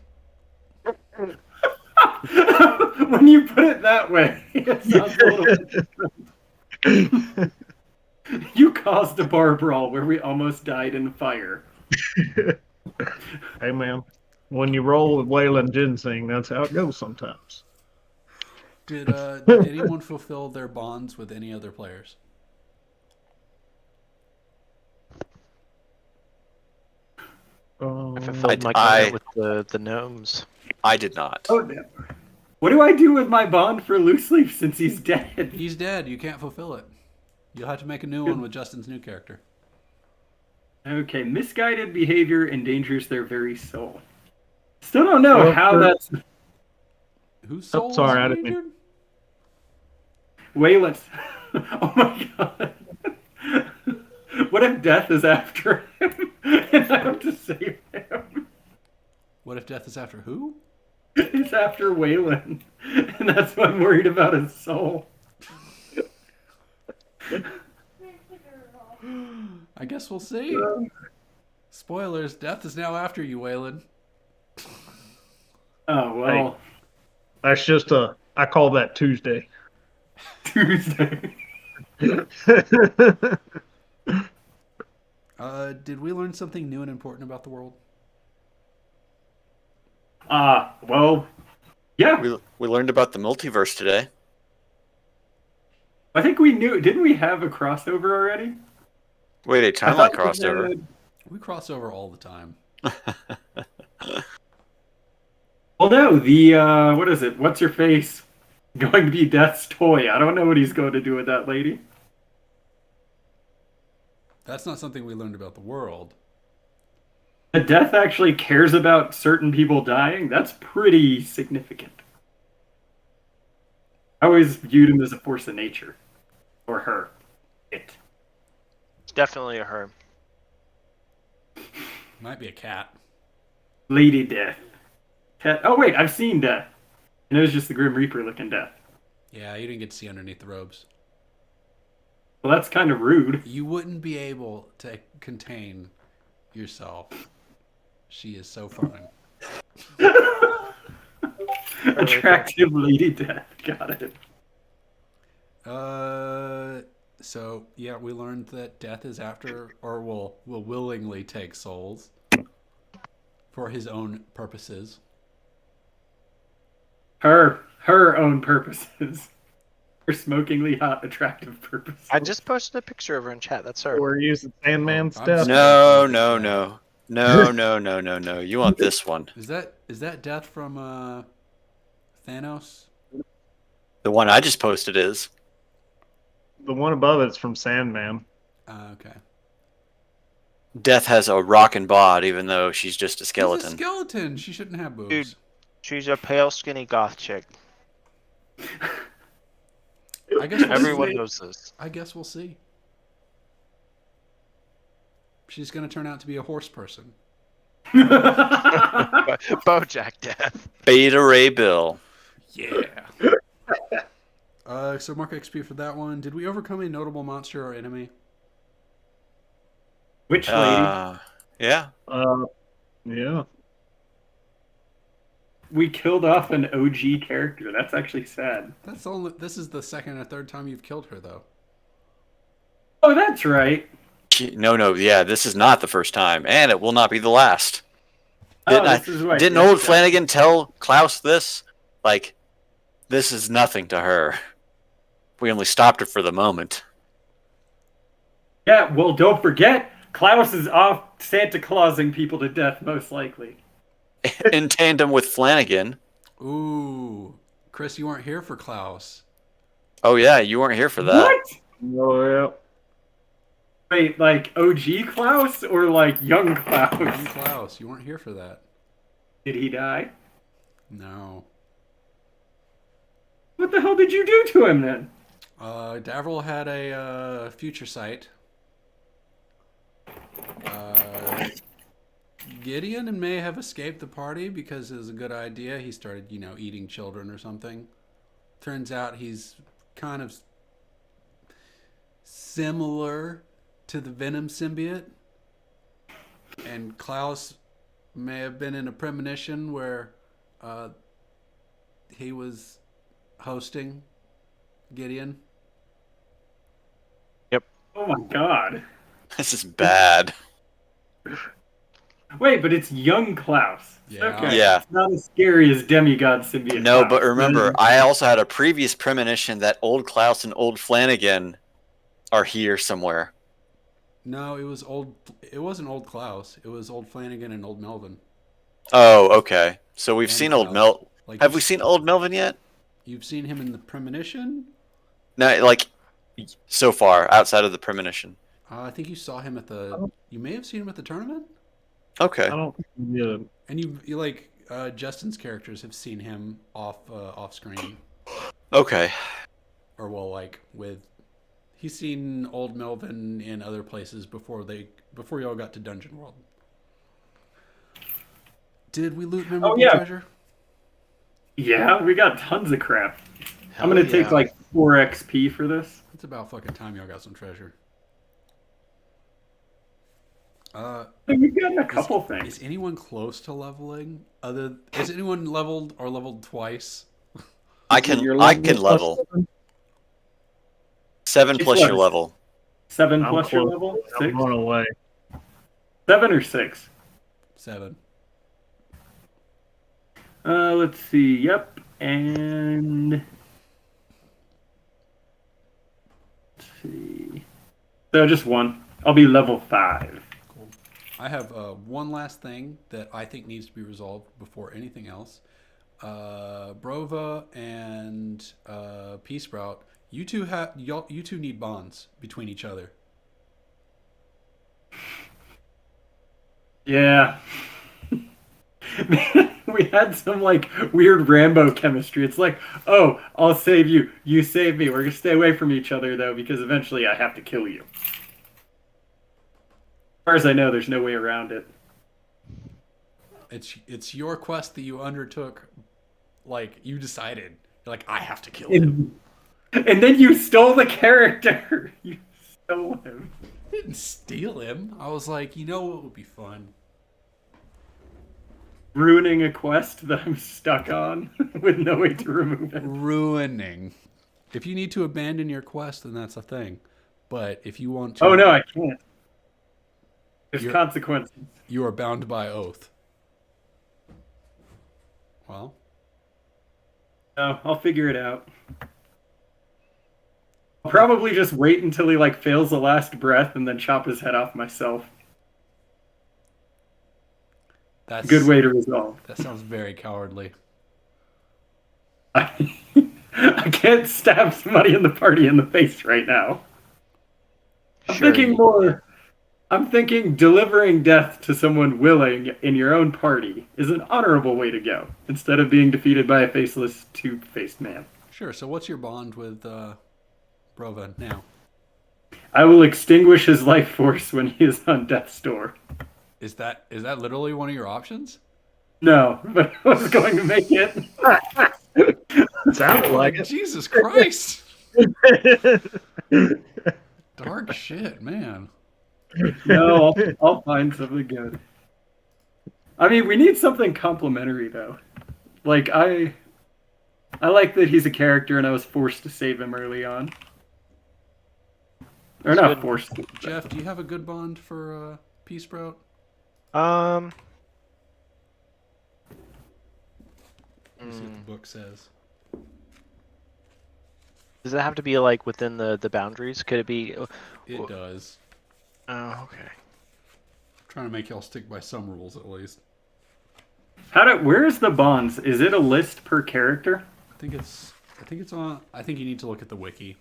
When you put it that way, it sounds a little. You caused a bar brawl where we almost died in fire. Hey, man. When you roll with Wayland Ginseng, that's how it goes sometimes. Did anyone fulfill their bonds with any other players? I fulfilled my I- covenant with the gnomes. I did not. Oh, no. What do I do with my bond for Loose Leaf since he's dead? He's dead. You can't fulfill it. You'll have to make a new one with Justin's new character. Okay, misguided behavior endangers their very soul. Still don't know Well, how for- that's Whose soul sorry, I is didn't mean- endangered? Wayland. Oh my god. What if death is after him and I have to save him? What if death is after who? It's after Wayland, and that's why I'm worried about his soul. I guess we'll see. Spoilers, death is now after you, Waylon. Oh well, That's just I call that Tuesday. Tuesday. Did we learn something new and important about the world? Well, yeah. We learned about the multiverse today. I think we knew. Didn't we have a crossover already? Wait, a I timeline thought we crossover. had- We cross over all the time. Well, no. The what is it? What's your face? Going to be Death's toy. I don't know what he's going to do with that lady. That's not something we learned about the world. That Death actually cares about certain people dying. That's pretty significant. I always viewed him as a force of nature, or her. It. It's definitely a her. Might be a cat. Lady Death. Oh wait, I've seen Death. And it was just the Grim Reaper looking Death. Yeah, you didn't get to see underneath the robes. Well, that's kind of rude. You wouldn't be able to contain yourself. She is so fun. Attractive Lady Death. Got it. So yeah, we learned that death is after, or will willingly take souls for his own purposes. Her own purposes. Her smokingly hot, attractive purposes. I just posted a picture of her in chat. That's her. We're using Sandman I'm stuff. No. You want this one. Is that death from Thanos? The one I just posted is. The one above it's from Sandman. Okay. Death has a rockin' bod, even though she's just a She's a skeleton. skeleton. She shouldn't have boobs. Dude. She's a pale, skinny goth chick. I guess we'll Everyone see. knows this. I guess we'll see. She's gonna turn out to be a horse person. Bojack Death. Beta Ray Bill. Yeah. So mark XP for that one. Did we overcome a notable monster or enemy? Which lady? Yeah. Yeah. We killed off an OG character. That's actually sad. This is the second or third time you've killed her, though. Oh, that's right. No, yeah, this is not the first time, and it will not be the last. Oh, this is why Didn't Death old died. Flanagan tell Klaus this? Like, this is nothing to her. We only stopped her for the moment. Yeah, well, don't forget, Klaus is off Santa Clausing people to death, most likely. In tandem with Flanagan. Ooh, Chris, you weren't here for Klaus. Oh, yeah, you weren't here for that. What? Oh, yeah. Wait, like OG Klaus or like young Young Klaus? Klaus, you weren't here for that. Did he die? No. What the hell did you do to him then? Davril had a future sight. Gideon may have escaped the party because it was a good idea. He started, eating children or something. Turns out he's kind of similar to the Venom symbiote. And Klaus may have been in a premonition where he was hosting Gideon. Oh my god. This is bad. Wait, but it's young Klaus. Yeah. Okay. Yeah. It's not as scary as demigod symbiote. No, Klaus. but remember, I also had a previous premonition that old Klaus and old Flanagan are here somewhere. No, it was old. It wasn't old Klaus. It was old Flanagan and old Melvin. Oh, okay. So we've And seen old Klaus. Mel. Like Have we seen old Melvin yet? You've seen him in the premonition. No, like so far outside of the premonition. I think you saw him at the. You may have seen him at the tournament, Okay. I don't. Yeah. and you like Justin's characters have seen him off screen, Okay. or well, like with. He's seen old Melvin in other places before y'all got to Dungeon World. Did we loot memorable yeah. treasure? Yeah, we got tons of crap. Hell I'm gonna yeah. take like 4 XP for this. It's about fucking time y'all got some treasure. We've gotten a couple things. Is anyone close to leveling? Is anyone leveled or leveled twice? I can Your level. plus 7 It's plus your what? level. 7 I'm plus your close. level? I'm 6? going away. 7 or 6? 7. Let's see. Yep. And let's see. So just 1. I'll be level 5. Cool. I have one last thing that I think needs to be resolved before anything else. Brova and Pea Sprout, you two need bonds between each other. Yeah. We had some like weird Rambo chemistry. It's like, oh, I'll save you. You save me. We're gonna stay away from each other though, because eventually I have to kill you. As far as I know, there's no way around it. It's your quest that you undertook. Like you decided, you're like, I have to kill him. And then you stole the character. You stole him. I didn't steal him. I was like, you know what would be fun? Ruining a quest that I'm stuck on with no way to remove it. Ruining. If you need to abandon your quest, then that's a thing. But if you want to, Oh no, I can't. There's You're- consequences. you are bound by oath. Well, No, I'll figure it out. I'll probably just wait until he like fails the last breath and then chop his head off myself. that's Good way to resolve. That sounds very cowardly. I can't stab somebody in the party in the face right now. I'm thinking delivering death to someone willing in your own party is an honorable way to go, instead of being defeated by a faceless, two-faced man. Sure. So, what's your bond with Brova now? I will extinguish his life force when he is on death's door. Is that literally one of your options? No, but I was going to make it. Sounds like it. Jesus Christ! Dark shit, man. No, I'll find something good. I mean, we need something complimentary, though. Like, I like that he's a character and I was forced to save him early on. Or It's not good. forced to. Jeff, do you have a good bond for Pea Sprout? Um. Let's see what the book says. Does it have to be like within the boundaries? Could it be? It does. Oh, okay. Trying to make y'all stick by some rules at least. Where is the bonds? Is it a list per character? I think it's on. I think you need to look at the wiki.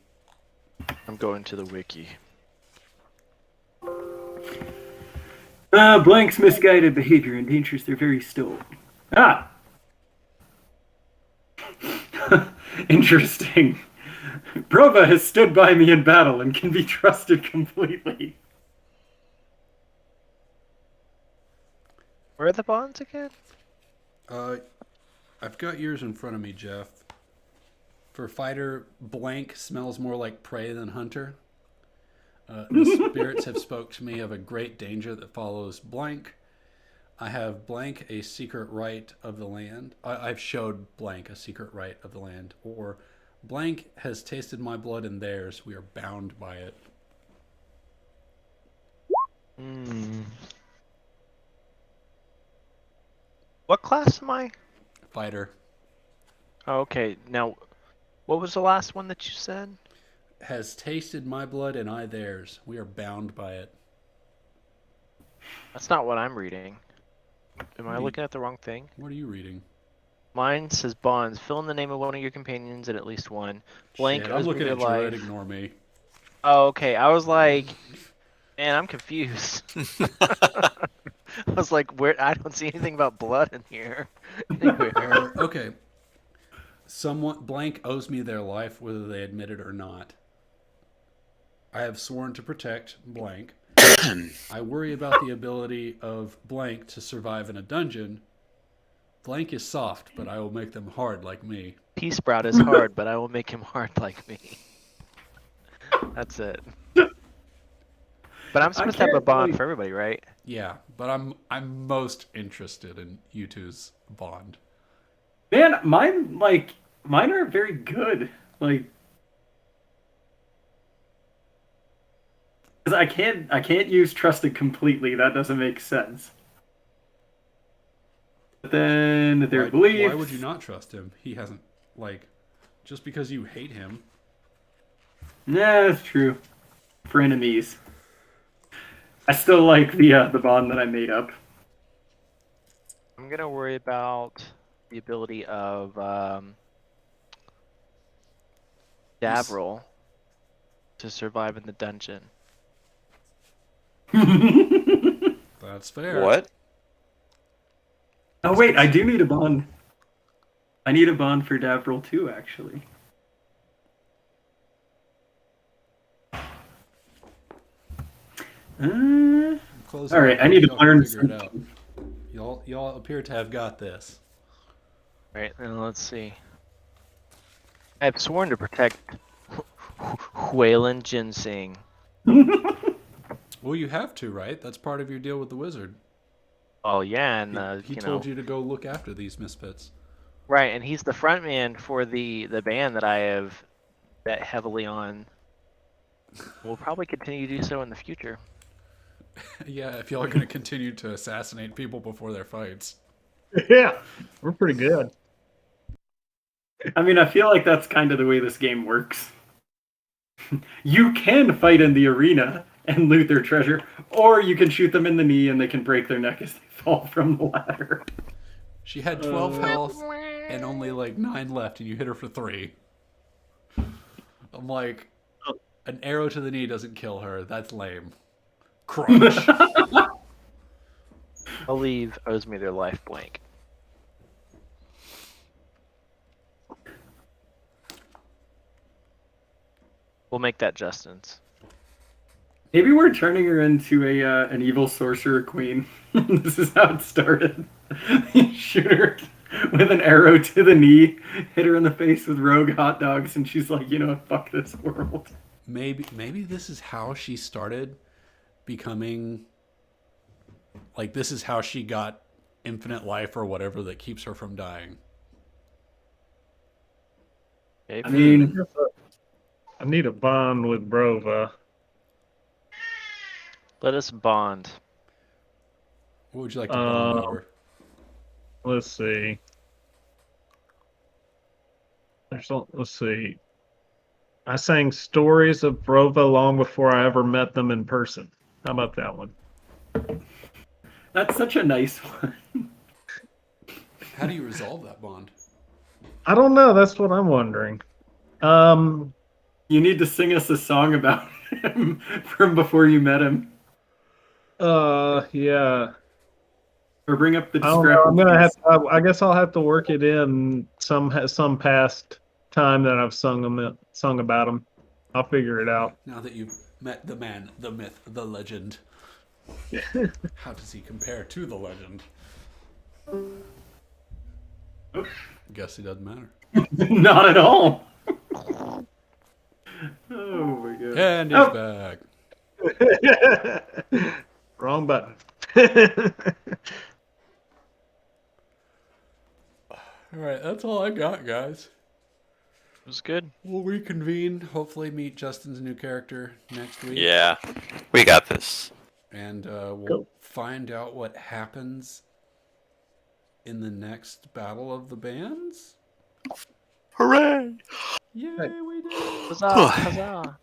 I'm going to the wiki. Blank's misguided behavior endangers their very soul. Ah! Interesting. Brova has stood by me in battle and can be trusted completely. Where are the bonds again? I've got yours in front of me, Jeff. For fighter, blank smells more like prey than hunter. The spirits have spoke to me of a great danger that follows blank. I have blank a secret right of the land. I've showed blank a secret right of the land. Or blank has tasted my blood and theirs. We are bound by it. Hmm. What class am I? Fighter Oh, okay. Now, what was the last one that you said? has tasted my blood and I theirs. We are bound by it. That's not what I'm reading. Am I What do you- looking at the wrong thing? What are you reading? Mine says bonds. Fill in the name of one of your companions and at least one. Blank Shit, owes I'm me looking their at Druid. life. Ignore me. Oh, okay. I was like, man, I'm confused. I was like, where? I don't see anything about blood in here. Anywhere. Okay. Someone blank owes me their life, whether they admit it or not. I have sworn to protect blank. I worry about the ability of blank to survive in a dungeon. Blank is soft, but I will make them hard like me. Pea Sprout is hard, but I will make him hard like me. That's it. But I'm supposed to have a can't bond really- for everybody, right? Yeah, but I'm most interested in you two's bond. Man, mine are very good. Like, because I can't use trusted completely. That doesn't make sense. But then their Why, beliefs. why would you not trust him? He hasn't, like, just because you hate him. Yeah, that's true. For enemies, I still like the bond that I made up. I'm gonna worry about the ability of Davril to survive in the dungeon. That's fair. What? Oh wait, I do need a bond. I need a bond for Davril too, actually. Close All right, enough, I need to y'all can learn figure it out. something. Y'all appear to have got this. Right, and let's see. I have sworn to protect Huelin Ginseng. Well, you have to, right? That's part of your deal with the wizard. Oh yeah, and He you told know, you to go look after these misfits. right, and he's the front man for the band that I have bet heavily on. We'll probably continue to do so in the future. Yeah, if y'all are going to continue to assassinate people before their fights. Yeah, we're pretty good. I mean, I feel like that's kind of the way this game works. You can fight in the arena and loot their treasure, or you can shoot them in the knee and they can break their neck as they fall from the ladder. She had 12 health and only like 9 left, and you hit her for 3. I'm like, an arrow to the knee doesn't kill her. That's lame. Crunch. I'll leave owes me their life blank. We'll make that Justin's. Maybe we're turning her into an evil sorcerer queen. This is how it started. You shoot her with an arrow to the knee, hit her in the face with rogue hot dogs, and she's like, you know what, fuck this world. Maybe this is how she started becoming, like, this is how she got infinite life or whatever that keeps her from dying. Okay, I mean, I need a bond with Brova. let us bond. What would you like to bond Um, over? Let's see. Let's see. I sang stories of Brova long before I ever met them in person. How about that one? that's such a nice one. How do you resolve that bond? I don't know. That's what I'm wondering. You need to sing us a song about him from before you met him, Yeah. or bring up the I don't know. I'm gonna have. discrepancies. I guess I'll have to work it in some past time that I've sung about them. I'll figure it out. Now that you've met the man, the myth, the legend, how does he compare to the legend? Guess he doesn't matter. Not at all. Oh my god. And he's Oh. back. Wrong button. All right, that's all I got, guys. It was good. We'll reconvene. Hopefully, meet Justin's new character next week. Yeah, we got this. and we'll Cool. find out what happens in the next Battle of the Bands. Hooray! Yay, we did it! Huzzah! Huzzah!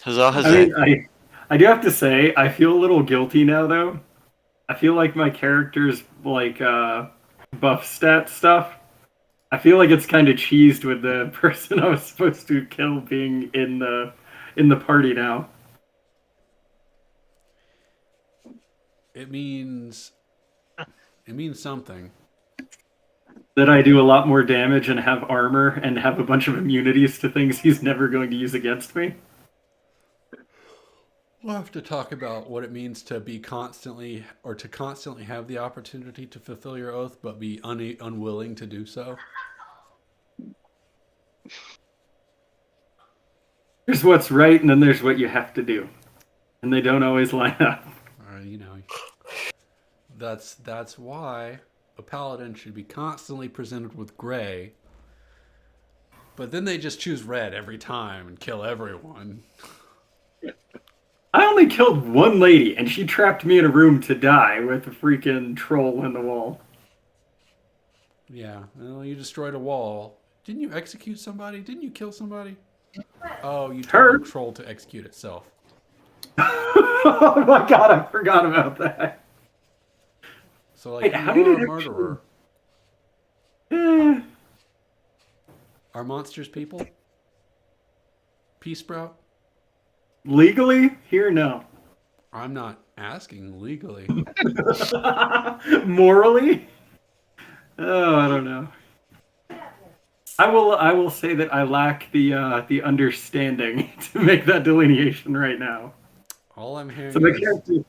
Huzzah, I huzzah. mean, I do have to say, I feel a little guilty now, though. I feel like my character's like buff stat stuff. I feel like it's kind of cheesed with the person I was supposed to kill being in the party now. It means something. That I do a lot more damage and have armor and have a bunch of immunities to things he's never going to use against me. We'll have to talk about what it means to be constantly have the opportunity to fulfill your oath, but be unwilling to do so. There's what's right, and then there's what you have to do, and they don't always line up. You know, that's why a paladin should be constantly presented with gray, but then they just choose red every time and kill everyone. I only killed one lady, and she trapped me in a room to die with a freaking troll in the wall. Yeah, well, you destroyed a wall. Didn't you execute somebody? Didn't you kill somebody? Oh, you told the troll to execute itself. Oh my god, I forgot about that. So, like, Wait, how you did are a it murderer. Eh, Are monsters people? Pea Sprout? legally? Here, no. I'm not asking legally. Morally? Oh, I don't know. I will say that I lack the understanding to make that delineation right now. All I'm hearing So the is character,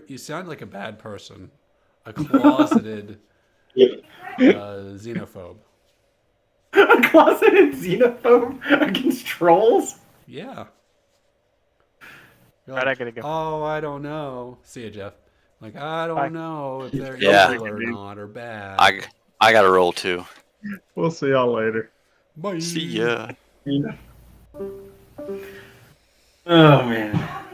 you sound like a bad person, a closeted xenophobe. a closeted xenophobe against trolls. Yeah. You're Alright, like, I gotta go. oh, I don't know. See ya, Jeff. Like, I don't Bye. know if they're Yeah. evil or not or bad. I got to roll too. We'll see y'all later. Bye. See ya. Oh man.